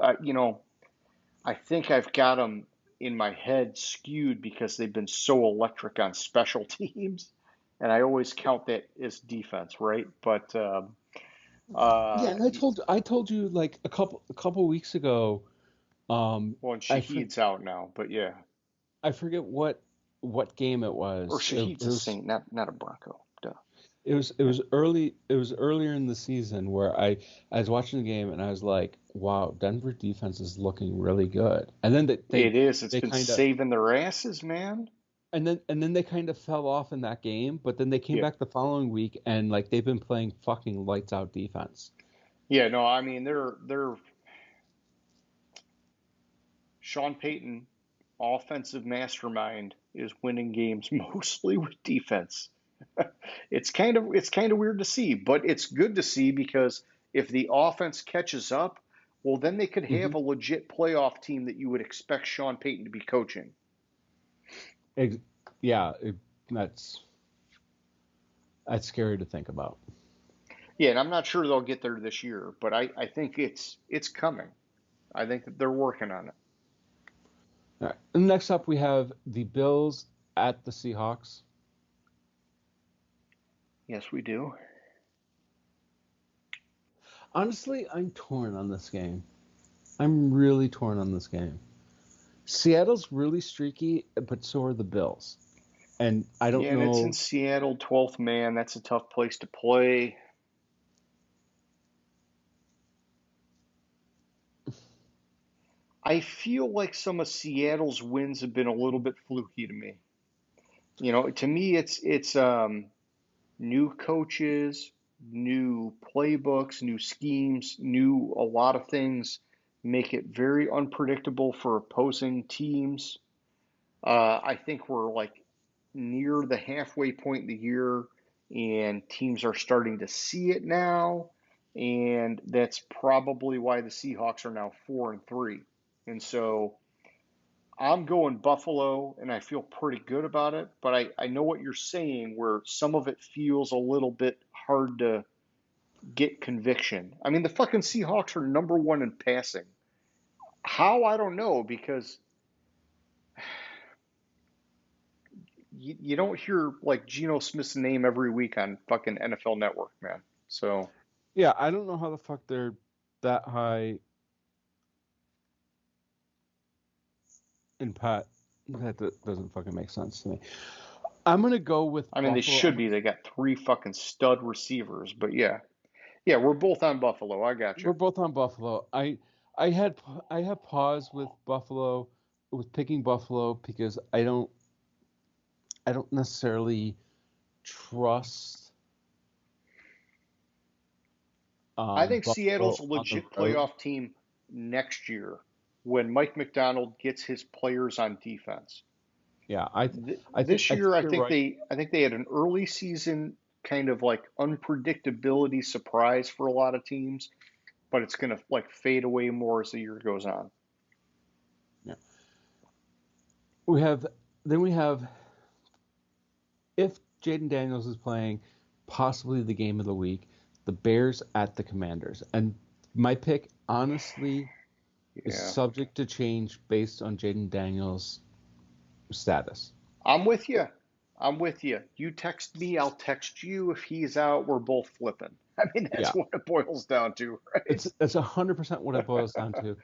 Speaker 2: I think I've got them in my head skewed because they've been so electric on special teams, and I always count that as defense, right? But
Speaker 3: Yeah, and I told you like a couple weeks ago.
Speaker 2: well, and
Speaker 3: I for,
Speaker 2: Shahid's out now, but yeah,
Speaker 3: I forget what game it
Speaker 2: or
Speaker 3: was. It
Speaker 2: Shahid's a
Speaker 3: was
Speaker 2: Saint, not a Bronco. Duh.
Speaker 3: it was earlier in the season where I was watching the game and I was like, wow, Denver defense is looking really good. And then
Speaker 2: It is. It's
Speaker 3: they
Speaker 2: been
Speaker 3: kind of
Speaker 2: saving their asses, man.
Speaker 3: and then they kind of fell off in that game, but then they came
Speaker 2: Yeah.
Speaker 3: back the following week and like they've been playing fucking lights out defense.
Speaker 2: Yeah, no, I mean they're Sean Payton, offensive mastermind, is winning games mostly with defense. It's kind of weird to see, but it's good to see because if the offense catches up, well, then they could
Speaker 3: Hmm.
Speaker 2: have a legit playoff team that you would expect Sean Payton to be coaching.
Speaker 3: Ex- yeah, that's scary to think about.
Speaker 2: Yeah, and I'm not sure they'll get there this year, but I think it's coming. I think that they're working on it.
Speaker 3: All right. And next up, we have the Bills at the Seahawks.
Speaker 2: Yes, we do.
Speaker 3: Honestly, I'm torn on this game. I'm really torn on this game. Seattle's really streaky, but so are the Bills. And I don't
Speaker 2: Yeah, and it's in
Speaker 3: know.
Speaker 2: Seattle, 12th man. That's a tough place to play. I feel like some of Seattle's wins have been a little bit fluky to me. To me, it's new coaches, new playbooks, new schemes, new a lot of things make it very unpredictable for opposing teams. I think we're like near the halfway point in the year, and teams are starting to see it now, and that's probably why the Seahawks are now 4-3. And so I'm going Buffalo, and I feel pretty good about it. But I know what you're saying, where some of it feels a little bit hard to get conviction. I mean, the fucking Seahawks are number one in passing. How? I don't know, because you don't hear like Geno Smith's name every week on fucking NFL Network, man. So
Speaker 3: Yeah, I don't know how the fuck they're that high in pat. Doesn't fucking make sense to me. I'm gonna go with
Speaker 2: I mean, they
Speaker 3: Buffalo.
Speaker 2: should be. They got three fucking stud receivers, but yeah, yeah, we're both on Buffalo. I got you.
Speaker 3: We're both on Buffalo. I had pause with Buffalo, with picking Buffalo because I don't necessarily trust
Speaker 2: I think Seattle's
Speaker 3: Buffalo
Speaker 2: a
Speaker 3: on the
Speaker 2: legit
Speaker 3: road.
Speaker 2: playoff team next year when Mike McDonald gets his players on defense.
Speaker 3: Yeah,
Speaker 2: This
Speaker 3: I think
Speaker 2: year, I
Speaker 3: you're
Speaker 2: think
Speaker 3: right.
Speaker 2: they had an early season kind of like unpredictability surprise for a lot of teams, but it's going to like fade away more as the year goes on.
Speaker 3: Yeah. We have if Jaden Daniels is playing, possibly the game of the week, the Bears at the Commanders. And my pick, honestly, is
Speaker 2: Yeah.
Speaker 3: subject to change based on Jaden Daniels' status.
Speaker 2: I'm with you. I'm with you. You text me, I'll text you. If he's out, we're both flipping. I mean, that's
Speaker 3: Yeah,
Speaker 2: what it boils down to, right?
Speaker 3: it's 100% what it boils down to.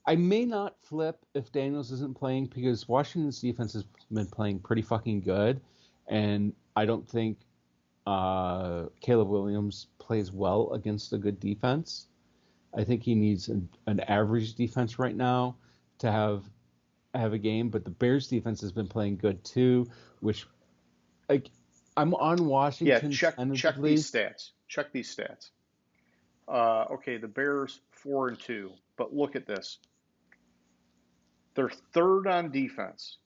Speaker 3: I may not flip if Daniels isn't playing because Washington's defense has been playing pretty fucking good, and I don't think Caleb Williams plays well against a good defense. I think he needs an average defense right now to have a game. But the Bears defense has been playing good too, which like I'm on
Speaker 2: Yeah,
Speaker 3: Washington
Speaker 2: check these
Speaker 3: tentatively.
Speaker 2: stats. Check these stats. Okay, the Bears 4-2, but look at this. They're third on defense.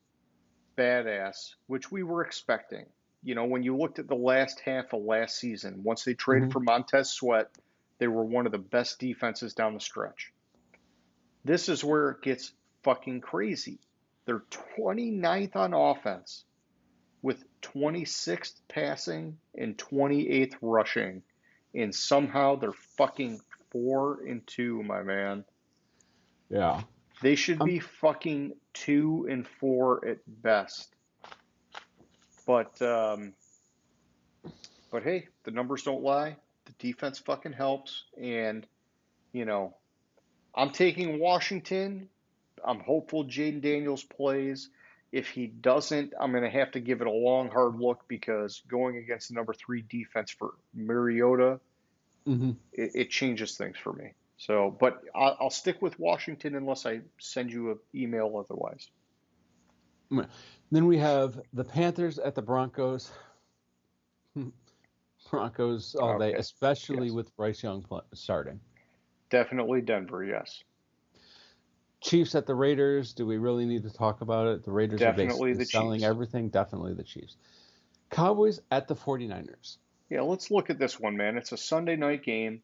Speaker 2: Badass, which we were expecting. When you looked at the last half of last season, once they traded
Speaker 3: Hmm.
Speaker 2: for Montez Sweat, they were one of the best defenses down the stretch. This is where it gets fucking crazy. They're 29th on offense with 26th passing and 28th rushing, and somehow they're fucking 4-2, my man.
Speaker 3: Yeah,
Speaker 2: They should
Speaker 3: I'm
Speaker 2: be fucking 2-4 at best. But hey, the numbers don't lie. The defense fucking helps, and you know, I'm taking Washington. I'm hopeful Jaden Daniels plays. If he doesn't, I'm going to have to give it a long, hard look because going against the number 3 defense for Mariota,
Speaker 3: hmm
Speaker 2: it changes things for me. So, but I'll stick with Washington unless I send you an email otherwise.
Speaker 3: Then we have the Panthers at the Broncos. Broncos all day,
Speaker 2: Okay.
Speaker 3: especially
Speaker 2: Yes.
Speaker 3: with Bryce Young starting.
Speaker 2: Definitely Denver. Yes.
Speaker 3: Chiefs at the Raiders. Do we really need to talk about it? The Raiders are
Speaker 2: Definitely
Speaker 3: basically
Speaker 2: the
Speaker 3: selling
Speaker 2: Chiefs.
Speaker 3: everything. Definitely the Chiefs. Cowboys at the 49ers.
Speaker 2: Yeah, let's look at this one, man. It's a Sunday night game,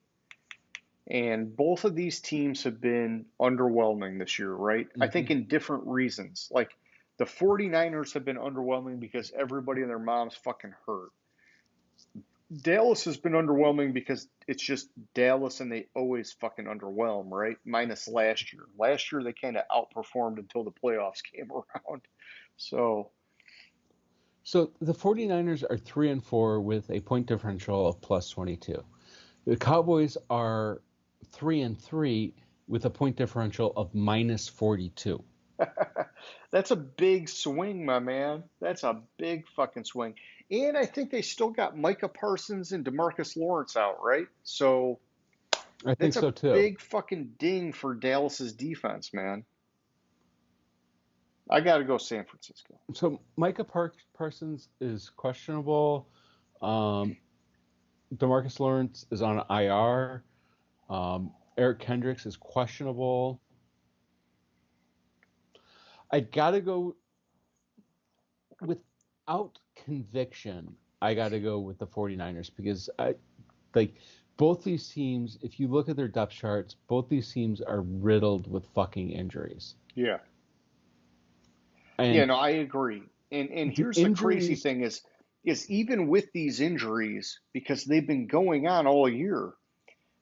Speaker 2: and both of these teams have been underwhelming this year, right? I
Speaker 3: Hmm.
Speaker 2: think in different reasons. Like the 49ers have been underwhelming because everybody and their mom's fucking hurt. Dallas has been underwhelming because it's just Dallas and they always fucking underwhelm, right? Minus last year. Last year they kind of outperformed until the playoffs came around. So,
Speaker 3: So the 49ers are 3-4 with a point differential of plus 22. The Cowboys are 3-3 with a point differential of minus 42.
Speaker 2: that's a big swing, my man. That's a big fucking swing. And I think they still got Micah Parsons and Demarcus Lawrence out, right? So
Speaker 3: I think
Speaker 2: that's a
Speaker 3: so too.
Speaker 2: big fucking ding for Dallas's defense, man. I got to go San Francisco.
Speaker 3: So Micah Parsons is questionable. Um, Demarcus Lawrence is on IR. Eric Kendricks is questionable. I gotta go without conviction. I gotta go with the 49ers because I like both these teams. If you look at their depth charts, both these teams are riddled with fucking injuries.
Speaker 2: Yeah. Yeah,
Speaker 3: And
Speaker 2: no, I agree. And
Speaker 3: the
Speaker 2: here's the crazy
Speaker 3: injuries,
Speaker 2: thing is even with these injuries, because they've been going on all year,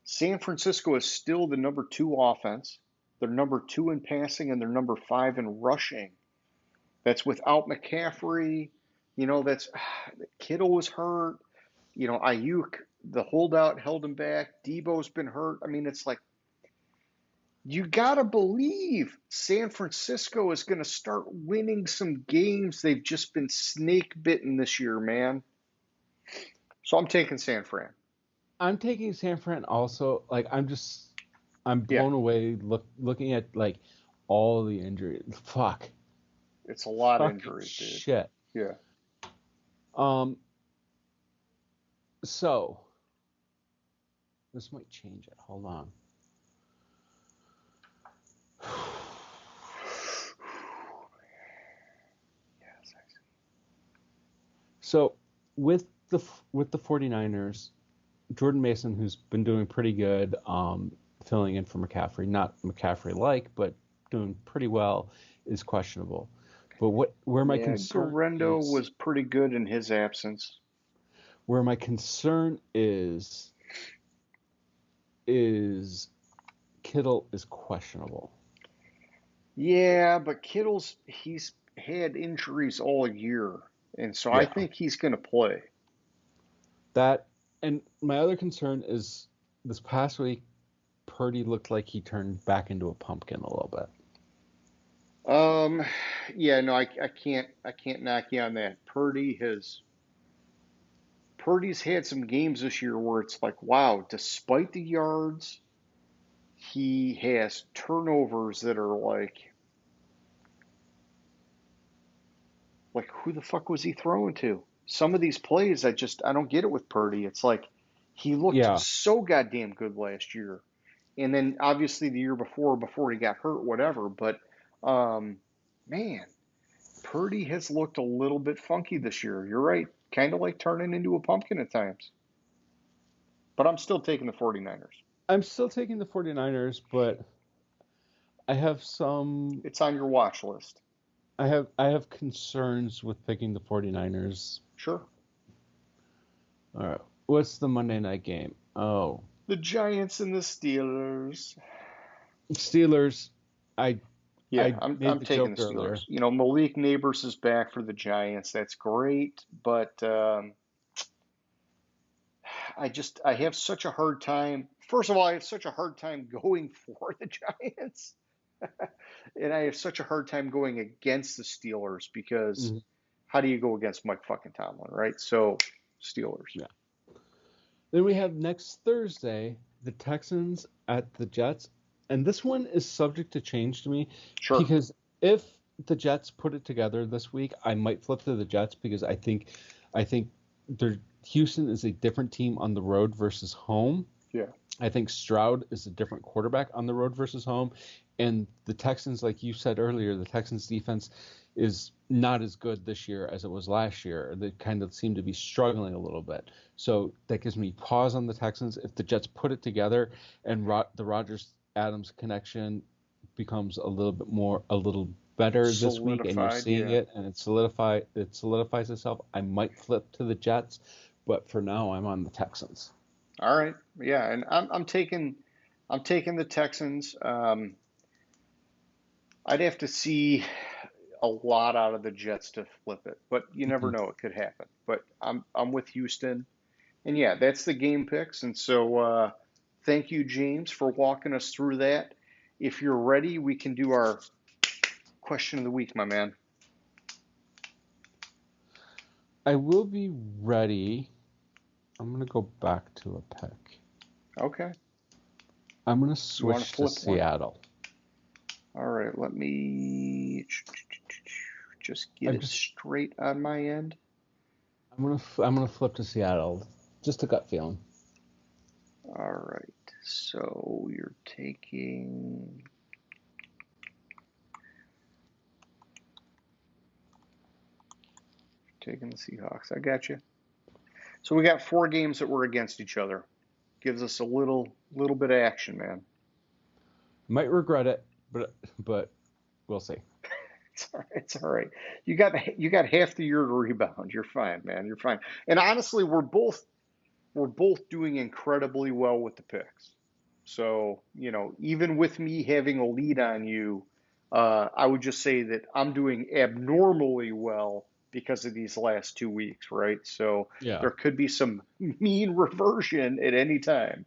Speaker 2: San Francisco is still the number two offense. They're number two in passing and they're number five in rushing. That's without McCaffrey. That's Kittle was hurt. Ayuk, the holdout held him back. Debo's been hurt. I mean, it's like you got to believe San Francisco is going to start winning some games. They've just been snake bitten this year, man. So I'm taking San Fran.
Speaker 3: I'm taking San Fran also. Like I'm
Speaker 2: Yeah,
Speaker 3: blown away looking at like all the injuries. Fuck.
Speaker 2: it's a lot of
Speaker 3: Fucking
Speaker 2: injuries, dude.
Speaker 3: shit.
Speaker 2: Yeah.
Speaker 3: Um so this might change it. Hold on.
Speaker 2: Yes, I see.
Speaker 3: So with the 49ers, Jordan Mason, who's been doing pretty good, filling in for McCaffrey, not McCaffrey like, but doing pretty well, is questionable. But where my
Speaker 2: Yeah,
Speaker 3: concern
Speaker 2: Garendo
Speaker 3: is
Speaker 2: was pretty good in his absence.
Speaker 3: where my concern is Kittle is questionable.
Speaker 2: Yeah, but he's had injuries all year, and so I
Speaker 3: Yeah.
Speaker 2: think he's going to play.
Speaker 3: That and my other concern is this past week Purdy looked like he turned back into a pumpkin a little bit.
Speaker 2: Um, yeah, no, I can't knock you on that. Purdy's had some games this year where it's like, wow, despite the yards, he has turnovers that are like who the fuck was he throwing to? Some of these plays, I don't get it with Purdy. It's like he looked
Speaker 3: Yeah.
Speaker 2: so goddamn good last year, and then obviously the year before he got hurt, whatever. But um, man, Purdy has looked a little bit funky this year. You're right, kind of like turning into a pumpkin at times. But I'm still taking the 49ers.
Speaker 3: I'm still taking the 49ers, but I have some
Speaker 2: It's on your watch list.
Speaker 3: I have concerns with picking the 49ers.
Speaker 2: Sure.
Speaker 3: All right. What's the Monday night game? Oh,
Speaker 2: The Giants and the Steelers.
Speaker 3: Steelers. I
Speaker 2: Yeah,
Speaker 3: I
Speaker 2: I'm
Speaker 3: made the
Speaker 2: taking
Speaker 3: joke
Speaker 2: the
Speaker 3: earlier.
Speaker 2: Steelers. Malik Neighbors is back for the Giants. That's great, but I have such a hard time. First of all, I have such a hard time going for the Giants, and I have such a hard time going against the Steelers because
Speaker 3: Mhm.
Speaker 2: how do you go against Mike fucking Tomlin, right? So, Steelers.
Speaker 3: Yeah. Then we have next Thursday the Texans at the Jets, and this one is subject to change to me
Speaker 2: Sure.
Speaker 3: because if the Jets put it together this week, I might flip to the Jets because I think Houston is a different team on the road versus home.
Speaker 2: Yeah.
Speaker 3: I think Stroud is a different quarterback on the road versus home. And the Texans, like you said earlier, the Texans defense is not as good this year as it was last year. They kind of seem to be struggling a little bit. So that gives me pause on the Texans. If the Jets put it together and the Rodgers-Adams connection becomes a little better this week, and you're
Speaker 2: Solidified,
Speaker 3: seeing
Speaker 2: yeah.
Speaker 3: it, and it solidifies itself, I might flip to the Jets. But for now, I'm on the Texans.
Speaker 2: All right. Yeah, and I'm taking the Texans. I'd have to see a lot out of the Jets to flip it, but you never know, it could happen. But I'm with Houston. And yeah, that's the game picks. And so thank you, James, for walking us through that. If you're ready, we can do our question of the week, my man.
Speaker 3: I will be ready. I'm going to go back to a pick.
Speaker 2: Okay.
Speaker 3: I'm going to
Speaker 2: You want to
Speaker 3: switch to
Speaker 2: flip one?
Speaker 3: Seattle.
Speaker 2: All right. Let me just get it straight on my end.
Speaker 3: I'm gonna flip to Seattle. Just a gut feeling.
Speaker 2: All right. So you're taking the Seahawks. I got you. So we got 4 games that were against each other. Gives us a little bit of action, man.
Speaker 3: Might regret it, but we'll see.
Speaker 2: It's all right. You got half the year to rebound. You're fine, man. You're fine. And honestly, we're both doing incredibly well with the picks. So, even with me having a lead on you, I would just say that I'm doing abnormally well because of these last 2 weeks, right? So
Speaker 3: Yeah.
Speaker 2: there could be some mean reversion at any time.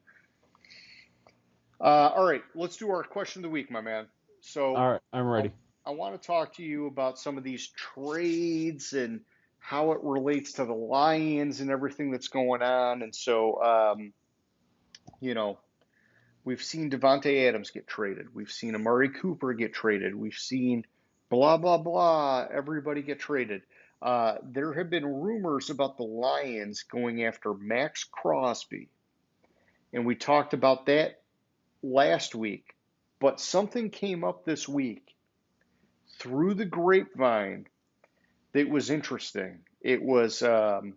Speaker 2: All right, let's do our question of the week, my man. So
Speaker 3: All right, I'm ready.
Speaker 2: I want to talk to you about some of these trades and how it relates to the Lions and everything that's going on. And so, we've seen Devontae Adams get traded. We've seen Amari Cooper get traded. We've seen blah, blah, blah, everybody get traded. There have been rumors about the Lions going after Max Crosby. And we talked about that last week. But something came up this week through the grapevine that was interesting. It was the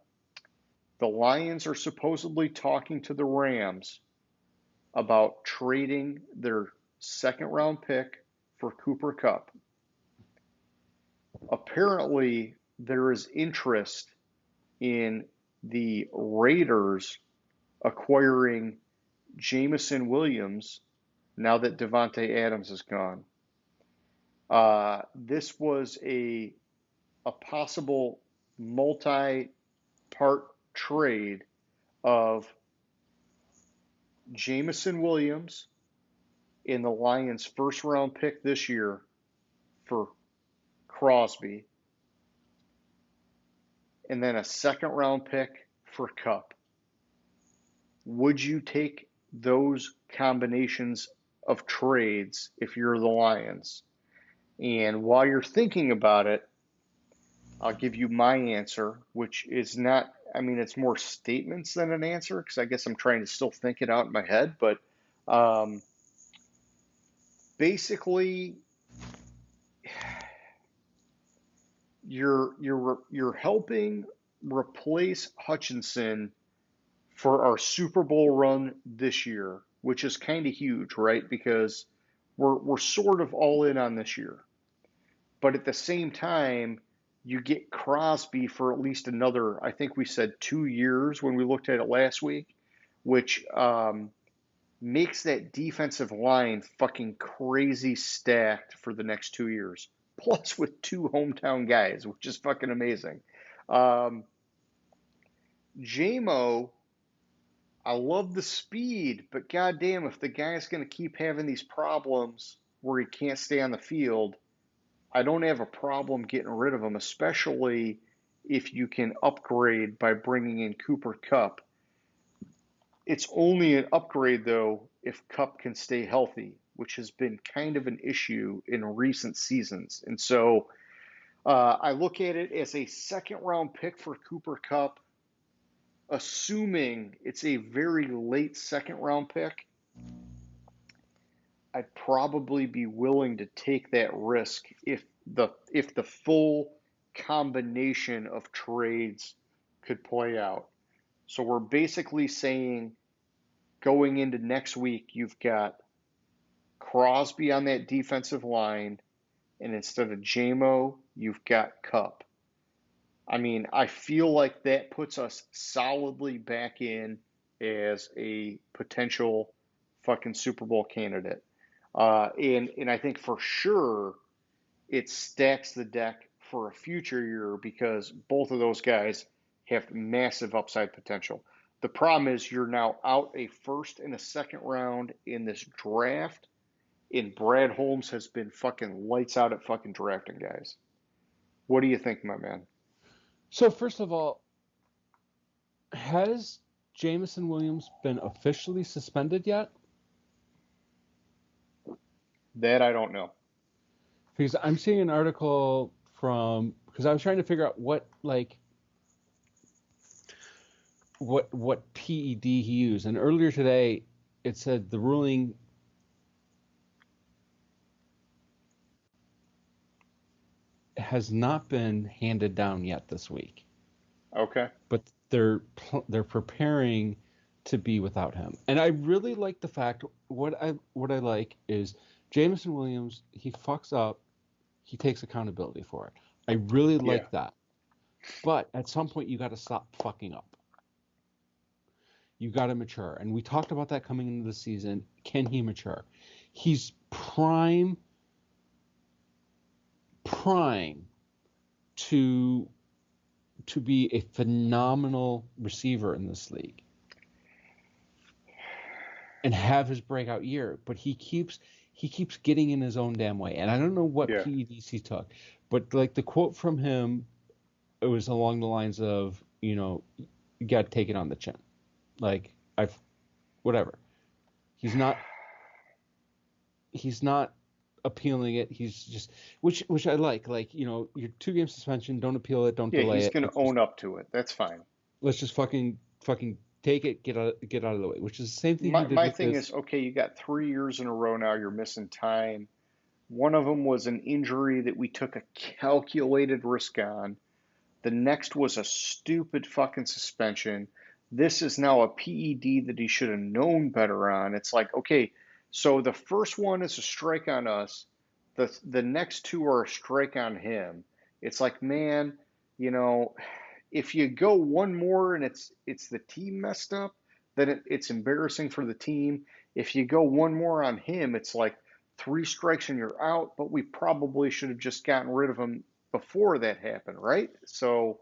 Speaker 2: Lions are supposedly talking to the Rams about trading their second round pick for Cooper Kupp. Apparently, there is interest in the Raiders acquiring Jameson Williams now that Devontae Adams is gone. This was a possible multi-part trade of Jameson Williams in the Lions' first round pick this year for Crosby, and then a second round pick for Kupp. Would you take those combinations of trades if you're the Lions? And while you're thinking about it, I'll give you my answer, which is not, it's more statements than an answer because I guess I'm trying to still think it out in my head. But basically, you're helping replace Hutchinson for our Super Bowl run this year, which is kind of huge, right? Because we're sort of all in on this year. But at the same time, you get Crosby for at least another, I think we said 2 years when we looked at it last week, which makes that defensive line fucking crazy stacked for the next 2 years. Plus with 2 hometown guys, which is fucking amazing. JMO, I love the speed, but goddamn, if the guy's going to keep having these problems where he can't stay on the field, I don't have a problem getting rid of him, especially if you can upgrade by bringing in Cooper Kupp. It's only an upgrade, though, if Kupp can stay healthy, which has been kind of an issue in recent seasons. And so I look at it as a second-round pick for Cooper Kupp assuming it's a very late second round pick, I'd probably be willing to take that risk if the full combination of trades could play out. So we're basically saying going into next week, you've got Crosby on that defensive line, and instead of JMO, you've got Cup. I mean, I feel like that puts us solidly back in as a potential fucking Super Bowl candidate. And I think for sure it stacks the deck for a future year because both of those guys have massive upside potential. The problem is you're now out a first and a second round in this draft, and Brad Holmes has been fucking lights out at fucking drafting guys. What do you think, my man?
Speaker 3: So first of all, has Jameson Williams been officially suspended yet?
Speaker 2: That I don't know.
Speaker 3: Because I'm seeing an article because I was trying to figure out what PED he used, and earlier today it said the ruling has not been handed down yet this week.
Speaker 2: Okay.
Speaker 3: But they're preparing to be without him, and I really like the fact what I like is Jameson Williams. He fucks up, he takes accountability for it. I really like that. But at some point, you got to stop fucking up. You got to mature, and we talked about that coming into the season. Can he mature? He's prime to be a phenomenal receiver in this league and have his breakout year, but he keeps getting in his own damn way. And I don't know what PEDs he took, but like the quote from him, it was along the lines of, you got to take it on the chin. Like whatever. He's not appealing it. He's just, which I like your 2-game suspension, don't appeal it, don't delay it.
Speaker 2: Yeah, he's going to own up to it. That's fine.
Speaker 3: Let's just fucking take it, get out of the way, which is the same thing.
Speaker 2: My thing is, okay, you got 3 years in a row now, you're missing time. One of them was an injury that we took a calculated risk on. The next was a stupid fucking suspension. This is now a PED that he should have known better on. It's like, okay, so the first one is a strike on us. The next 2 are a strike on him. It's like, man, if you go one more and it's the team messed up, then it's embarrassing for the team. If you go one more on him, it's like 3 strikes and you're out, but we probably should have just gotten rid of him before that happened, right? So,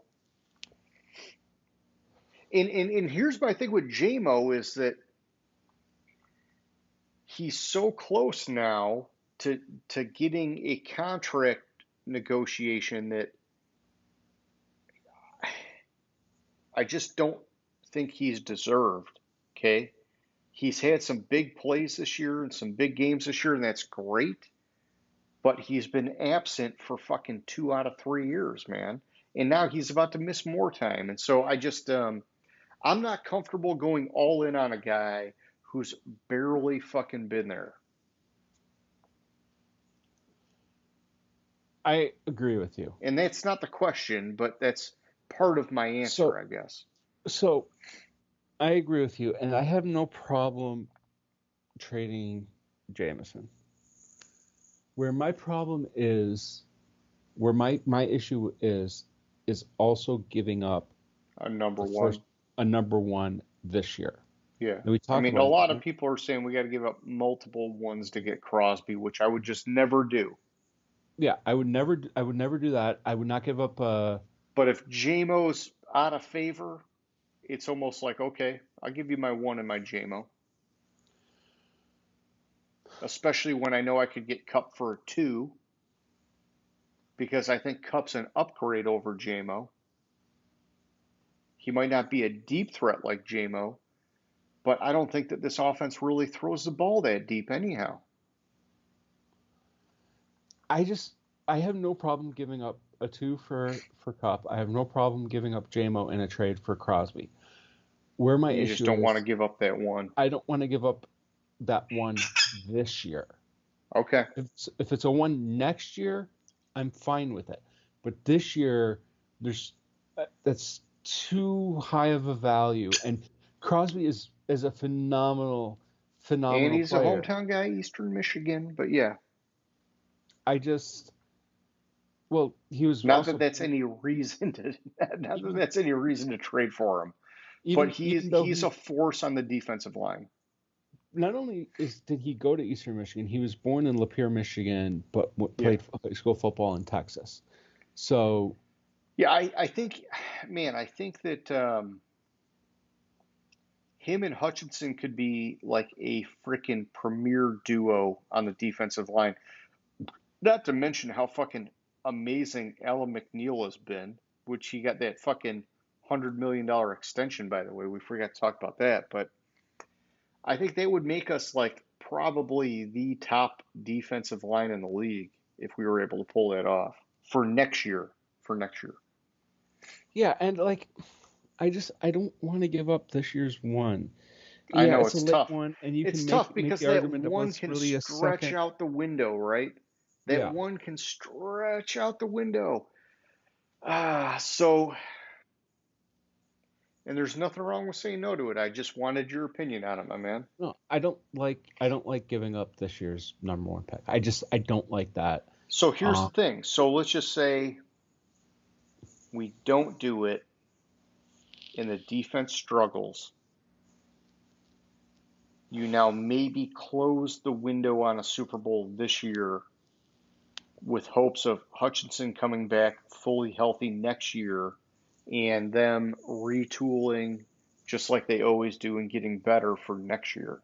Speaker 2: and here's my thing with JMO is that he's so close now to getting a contract negotiation that I just don't think he's deserved, okay? He's had some big plays this year and some big games this year, and that's great. But he's been absent for fucking 2 out of 3 years, man. And now he's about to miss more time. And so I just, I'm not comfortable going all in on a guy who's barely fucking been there.
Speaker 3: I agree with you.
Speaker 2: And that's not the question, but that's part of my answer, I guess.
Speaker 3: So I agree with you, and I have no problem trading Jameson. Where my problem is, where my issue is also giving up
Speaker 2: a number one
Speaker 3: this year.
Speaker 2: Yeah. I mean, a lot of people are saying we got to give up multiple ones to get Crosby, which I would just never do.
Speaker 3: Yeah, I would never do that. I would not give up
Speaker 2: But if JMO's out of favor, it's almost like, okay, I'll give you my 1 and my JMO. Especially when I know I could get Cup for a 2, because I think Cup's an upgrade over JMO. He might not be a deep threat like JMO, but I don't think that this offense really throws the ball that deep anyhow.
Speaker 3: I have no problem giving up a 2 for Cup. I have no problem giving up JMO in a trade for Crosby. Where my
Speaker 2: You just
Speaker 3: issue
Speaker 2: don't want to
Speaker 3: is,
Speaker 2: give up that one.
Speaker 3: I don't want to give up that one this year.
Speaker 2: Okay.
Speaker 3: If it's a one next year, I'm fine with it. But this year, there's that's too high of a value. And Crosby is a
Speaker 2: And
Speaker 3: phenomenal
Speaker 2: he's a
Speaker 3: player.
Speaker 2: hometown guy, Eastern Michigan. But yeah,
Speaker 3: I just well, he was
Speaker 2: not that
Speaker 3: also
Speaker 2: that's any reason to not that
Speaker 3: even
Speaker 2: that's any reason to trade for him. But
Speaker 3: even though
Speaker 2: he's a
Speaker 3: he
Speaker 2: force on the defensive line.
Speaker 3: not only did he go to Eastern Michigan, he was born in Lapeer, Michigan, but
Speaker 2: Yeah.
Speaker 3: played high school football in Texas. So
Speaker 2: Yeah, I think, man, I think that him and Hutchinson could be like a freaking premier duo on the defensive line. Not to mention how fucking amazing Alan McNeil has been, which he got that fucking $100 million extension, by the way. We forgot to talk about that. But I think they would make us like probably the top defensive line in the league if we were able to pull that off for next year. For next year.
Speaker 3: yeah, and like I don't want to give up this year's one.
Speaker 2: I
Speaker 3: Yeah,
Speaker 2: know
Speaker 3: it's a
Speaker 2: it's
Speaker 3: late
Speaker 2: tough.
Speaker 3: one, and you
Speaker 2: It's
Speaker 3: can
Speaker 2: tough
Speaker 3: make
Speaker 2: because
Speaker 3: the
Speaker 2: that
Speaker 3: argument that
Speaker 2: one
Speaker 3: was
Speaker 2: can
Speaker 3: really a
Speaker 2: stretch
Speaker 3: second.
Speaker 2: out the window, right? That
Speaker 3: Yeah,
Speaker 2: one can stretch out the window. So, and there's nothing wrong with saying no to it. I just wanted your opinion on it, my man.
Speaker 3: no, I don't like giving up this year's number one pick. I don't like that.
Speaker 2: So here's
Speaker 3: Uh,
Speaker 2: the thing. So let's just say we don't do it and the defense struggles. You now maybe close the window on a Super Bowl this year with hopes of Hutchinson coming back fully healthy next year and them retooling just like they always do and getting better for next year.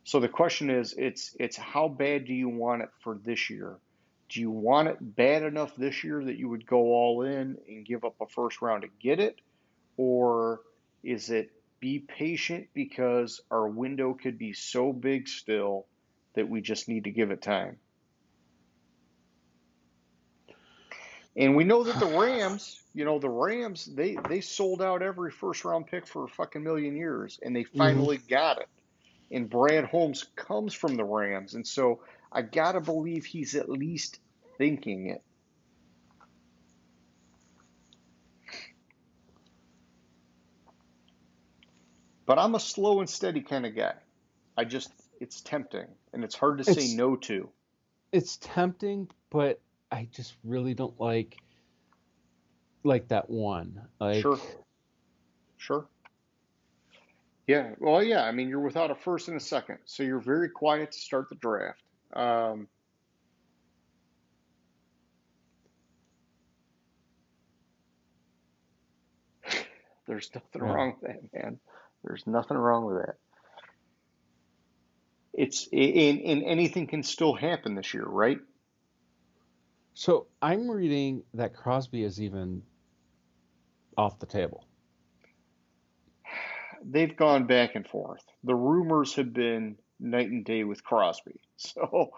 Speaker 2: So the question is, it's how bad do you want it for this year? Do you want it bad enough this year that you would go all in and give up a first round to get it? Or is it be patient because our window could be so big still that we just need to give it time? And we know that the Rams, they sold out every first round pick for a fucking million years, and they
Speaker 3: mhm.
Speaker 2: finally got it. And Brad Holmes comes from the Rams, and so I gotta believe he's at least thinking it. But I'm a slow and steady kind of guy. I just it's tempting, and it's hard to say
Speaker 3: It's
Speaker 2: no to.
Speaker 3: it's tempting, but I just really don't like that one. Like,
Speaker 2: Sure, sure. Yeah, well, yeah. I mean, you're without a first and a second, so you're very quiet to start the draft. Um, there's nothing
Speaker 3: yeah.
Speaker 2: wrong with that, man. There's nothing wrong with that. And anything can still happen this year, right?
Speaker 3: So I'm reading that Crosby is even off the table.
Speaker 2: They've gone back and forth. The rumors have been night and day with Crosby. So,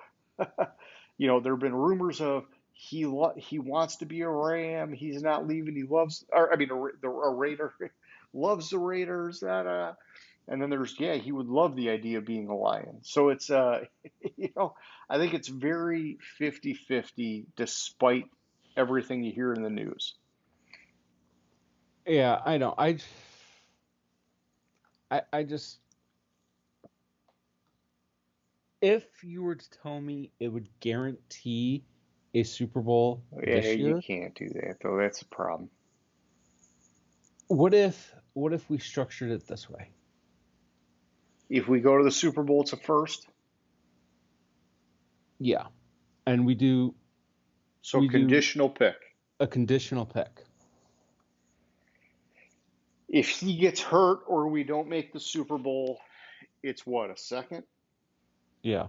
Speaker 2: there have been rumors of he wants to be a Ram. He's not leaving. He loves, or I mean, a Raider, loves the Raiders. And then there's he would love the idea of being a Lion. So it's you know, I think it's very 50-50 despite everything you hear in the news.
Speaker 3: Yeah, I know. I just if you were to tell me it would guarantee a Super Bowl
Speaker 2: Yeah,
Speaker 3: this
Speaker 2: you
Speaker 3: year,
Speaker 2: can't do that though. That's a problem.
Speaker 3: what if we structured it this way?
Speaker 2: If we go to the Super Bowl, it's a first.
Speaker 3: Yeah, and
Speaker 2: So
Speaker 3: we do
Speaker 2: conditional pick.
Speaker 3: a conditional pick.
Speaker 2: If he gets hurt or we don't make the Super Bowl, it's what, a second?
Speaker 3: Yeah,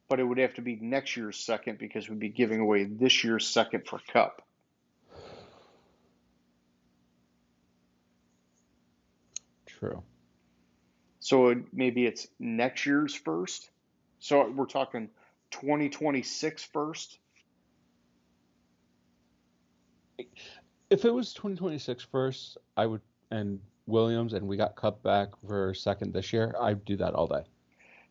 Speaker 2: But it would have to be next year's second because we'd be giving away this year's second for Cup.
Speaker 3: true.
Speaker 2: So maybe it's next year's first. So we're talking 2026 first.
Speaker 3: If it was 2026 first, and Williams, and we got Cup back for second this year, I'd do that all day.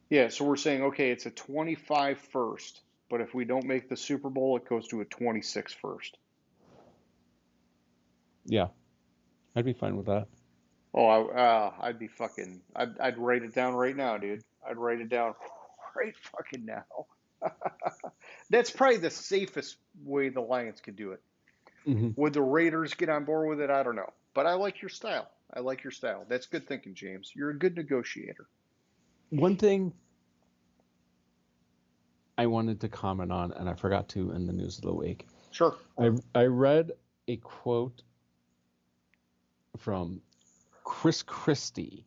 Speaker 2: Yeah, so we're saying, okay, it's a 25 first, but if we don't make the Super Bowl, it goes to a 26 first.
Speaker 3: Yeah, I'd be fine with that.
Speaker 2: Oh, I'd be fucking, I'd write it down right now, dude. I'd write it down right fucking now. That's probably the safest way the Lions could do it.
Speaker 3: Mm-hmm.
Speaker 2: Would the Raiders get on board with it? I don't know. But I like your style. I like your style. That's good thinking, James. You're a good negotiator.
Speaker 3: One thing I wanted to comment on, and I forgot to in the news of the week.
Speaker 2: Sure.
Speaker 3: I read a quote from Chris Christie,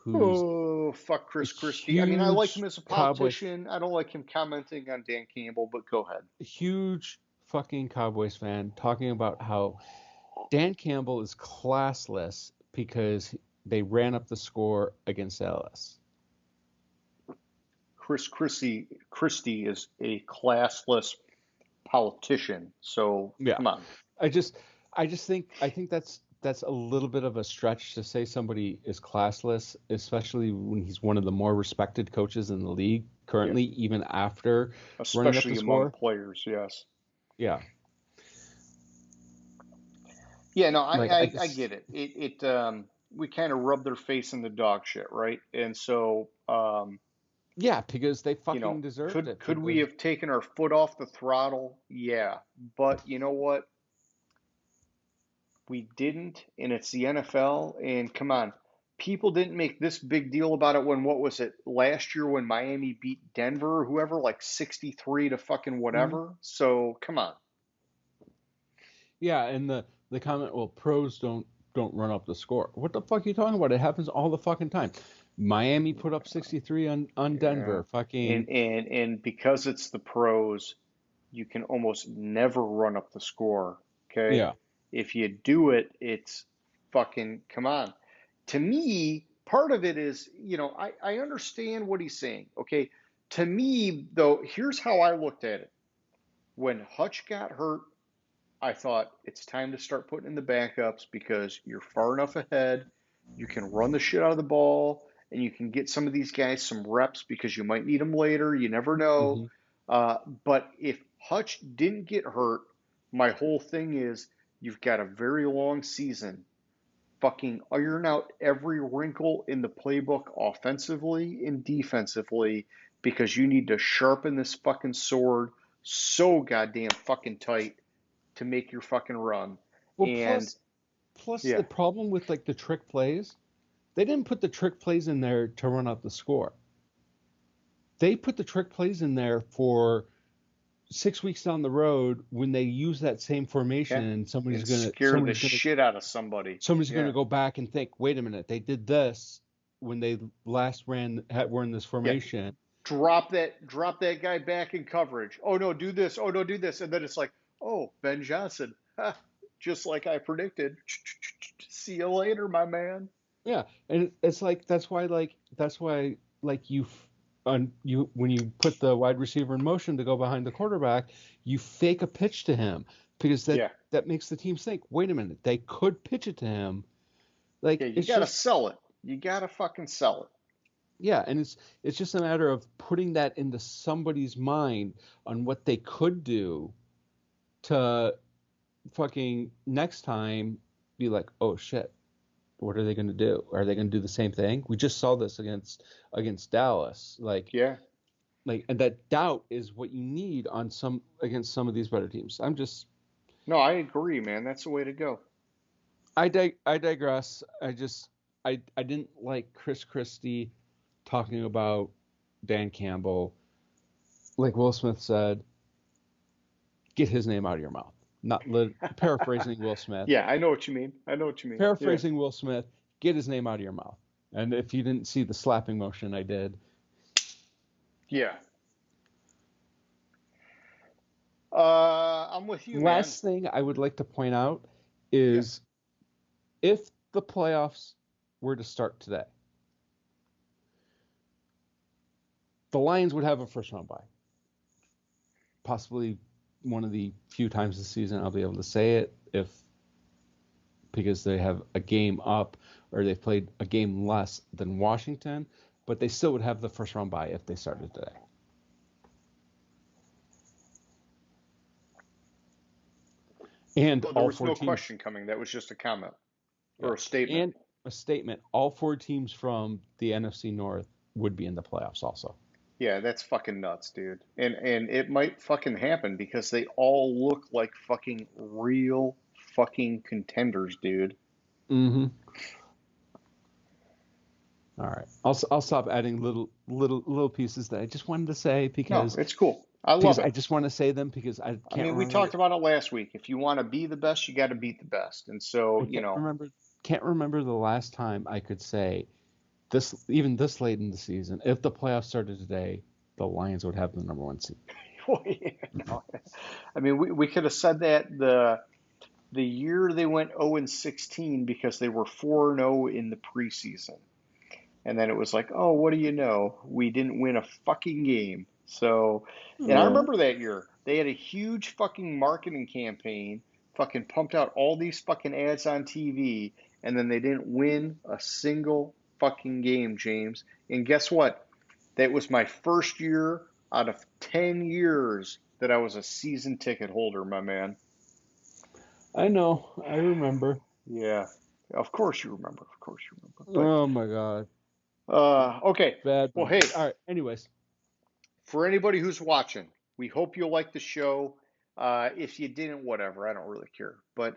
Speaker 2: Oh, fuck Chris Christie. I mean, I like him as a politician. I don't like him commenting on Dan Campbell, but go ahead.
Speaker 3: Huge fucking Cowboys fan, talking about how Dan Campbell is classless because they ran up the score against Dallas.
Speaker 2: Chris Christie is a classless politician. So
Speaker 3: Yeah.
Speaker 2: come on.
Speaker 3: I think that's a little bit of a stretch to say somebody is classless, especially when he's one of the more respected coaches in the league currently, even after running up
Speaker 2: Especially
Speaker 3: the
Speaker 2: among
Speaker 3: score.
Speaker 2: players, yes.
Speaker 3: Yeah.
Speaker 2: Yeah, no,
Speaker 3: Like
Speaker 2: I get it. We kind of rub their face in the dog shit, right? And so,
Speaker 3: yeah, because they
Speaker 2: you
Speaker 3: fucking
Speaker 2: know,
Speaker 3: deserved it.
Speaker 2: could we have taken our foot off the throttle? Yeah, but you know what? We didn't, and it's the NFL. And come on, people didn't make this big deal about it when, what was it, last year when Miami beat Denver or whoever, like 63 to fucking whatever. So come on.
Speaker 3: Yeah, and the comment, well, pros don't run up the score. What the fuck are you talking about? It happens all the fucking time. Miami put up 63 on Denver.
Speaker 2: Yeah.
Speaker 3: Fucking
Speaker 2: And because it's the pros, you can almost never run up the score. Okay.
Speaker 3: yeah.
Speaker 2: If you do it, it's fucking, come on. To me, part of it is, I understand what he's saying. Okay. To me, though, here's how I looked at it. When Hutch got hurt, I thought it's time to start putting in the backups because you're far enough ahead. You can run the shit out of the ball and you can get some of these guys some reps because you might need them later. You never know.
Speaker 3: Hmm.
Speaker 2: But if Hutch didn't get hurt, my whole thing is you've got a very long season. Fucking iron out every wrinkle in the playbook offensively and defensively because you need to sharpen this fucking sword so goddamn fucking tight to make your fucking run.
Speaker 3: Well,
Speaker 2: And
Speaker 3: plus
Speaker 2: yeah,
Speaker 3: the problem with like the trick plays, they didn't put the trick plays in there to run up the score. They put the trick plays in there for 6 weeks down the road when they use that same formation,
Speaker 2: yeah,
Speaker 3: and
Speaker 2: and scare the shit out of somebody.
Speaker 3: somebody's
Speaker 2: Yeah,
Speaker 3: gonna go back and think, wait a minute, they did this when they last were in this
Speaker 2: yeah.
Speaker 3: formation.
Speaker 2: Drop that guy back in coverage. Oh no, do this. Oh no, do this. And then it's like, oh, Ben Johnson, just like I predicted. See you later, my man.
Speaker 3: Yeah, and it's like that's why like you when you put the wide receiver in motion to go behind the quarterback, you fake a pitch to him because
Speaker 2: Yeah,
Speaker 3: that makes the teams think, wait a minute, they could pitch it to him. Like
Speaker 2: yeah. You
Speaker 3: it's
Speaker 2: gotta
Speaker 3: just
Speaker 2: sell it. You gotta fucking sell it.
Speaker 3: yeah, and it's just a matter of putting that into somebody's mind on what they could do to fucking next time be like, oh shit, what are they going to do? Are they going to do the same thing? We just saw this against Dallas.
Speaker 2: Yeah.
Speaker 3: And that doubt is what you need on some against some of these better teams.
Speaker 2: No, I agree, man. That's the way to go.
Speaker 3: I digress. I didn't like Chris Christie talking about Dan Campbell. Like Will Smith said, get his name out of your mouth. Paraphrasing Will Smith.
Speaker 2: Yeah, I know what you mean.
Speaker 3: Paraphrasing Will Smith, get his name out of your mouth. And if you didn't see the slapping motion I did.
Speaker 2: Yeah. I'm with you,
Speaker 3: Last thing I would like to point out is if the playoffs were to start today, the Lions would have a first round bye. Possibly one of the few times this season I'll be able to say it if because they have a game up or they've played a game less than Washington, but they still would have the first round bye if they started today. And
Speaker 2: Well, there
Speaker 3: all
Speaker 2: was
Speaker 3: four
Speaker 2: no
Speaker 3: teams,
Speaker 2: question coming. That was just a comment
Speaker 3: yeah,
Speaker 2: or a statement.
Speaker 3: and a statement, all four teams from the NFC North would be in the playoffs also.
Speaker 2: Yeah, that's fucking nuts, dude. And it might fucking happen because they all look like fucking real fucking contenders, dude.
Speaker 3: Mm-hmm. All right. I'll stop adding little pieces that I just wanted to say
Speaker 2: No, it's cool. I love
Speaker 3: because
Speaker 2: it.
Speaker 3: I just want to say them because I
Speaker 2: I
Speaker 3: can't
Speaker 2: mean, we
Speaker 3: remember
Speaker 2: talked about it last week. If you want to be the best, you got to beat the best. And so,
Speaker 3: I can't remember the last time I could say this even this late in the season. If the playoffs started today, the Lions would have the number one seed.
Speaker 2: well, yeah, no. I mean, we could have said that the year they went 0 and 16 because they were 4 and 0 in the preseason. And then it was like, oh, what do you know? We didn't win a fucking game. So, and I
Speaker 3: Yeah.
Speaker 2: remember that year. They had a huge fucking marketing campaign, fucking pumped out all these fucking ads on TV, and then they didn't win a single fucking game, James. And guess what? That was my first year out of 10 years that I was a season ticket holder, my man.
Speaker 3: I know. I remember.
Speaker 2: Yeah, of course you remember. Of course you remember.
Speaker 3: Oh my God.
Speaker 2: But, okay.
Speaker 3: Bad
Speaker 2: Well, hey,
Speaker 3: memories. All right. Anyways,
Speaker 2: for anybody who's watching, we hope you'll like the show. If you didn't, whatever, I don't really care. But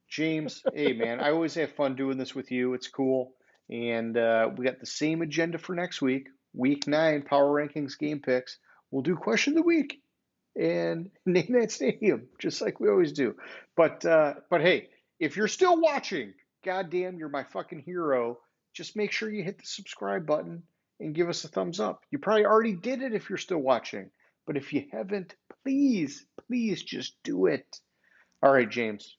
Speaker 2: James, hey man, I always have fun doing this with you. It's cool, and we got the same agenda for next week. Week 9, power rankings, game picks. We'll do question of the week and name that stadium, just like we always do. But hey, if you're still watching, goddamn, you're my fucking hero. Just make sure you hit the subscribe button and give us a thumbs up. You probably already did it if you're still watching, but if you haven't, please, please just do it. All right, James,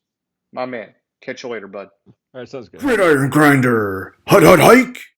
Speaker 2: my man. Catch you later, bud.
Speaker 3: all right. Sounds good.
Speaker 1: Gridiron Grinder. Hut hut hike.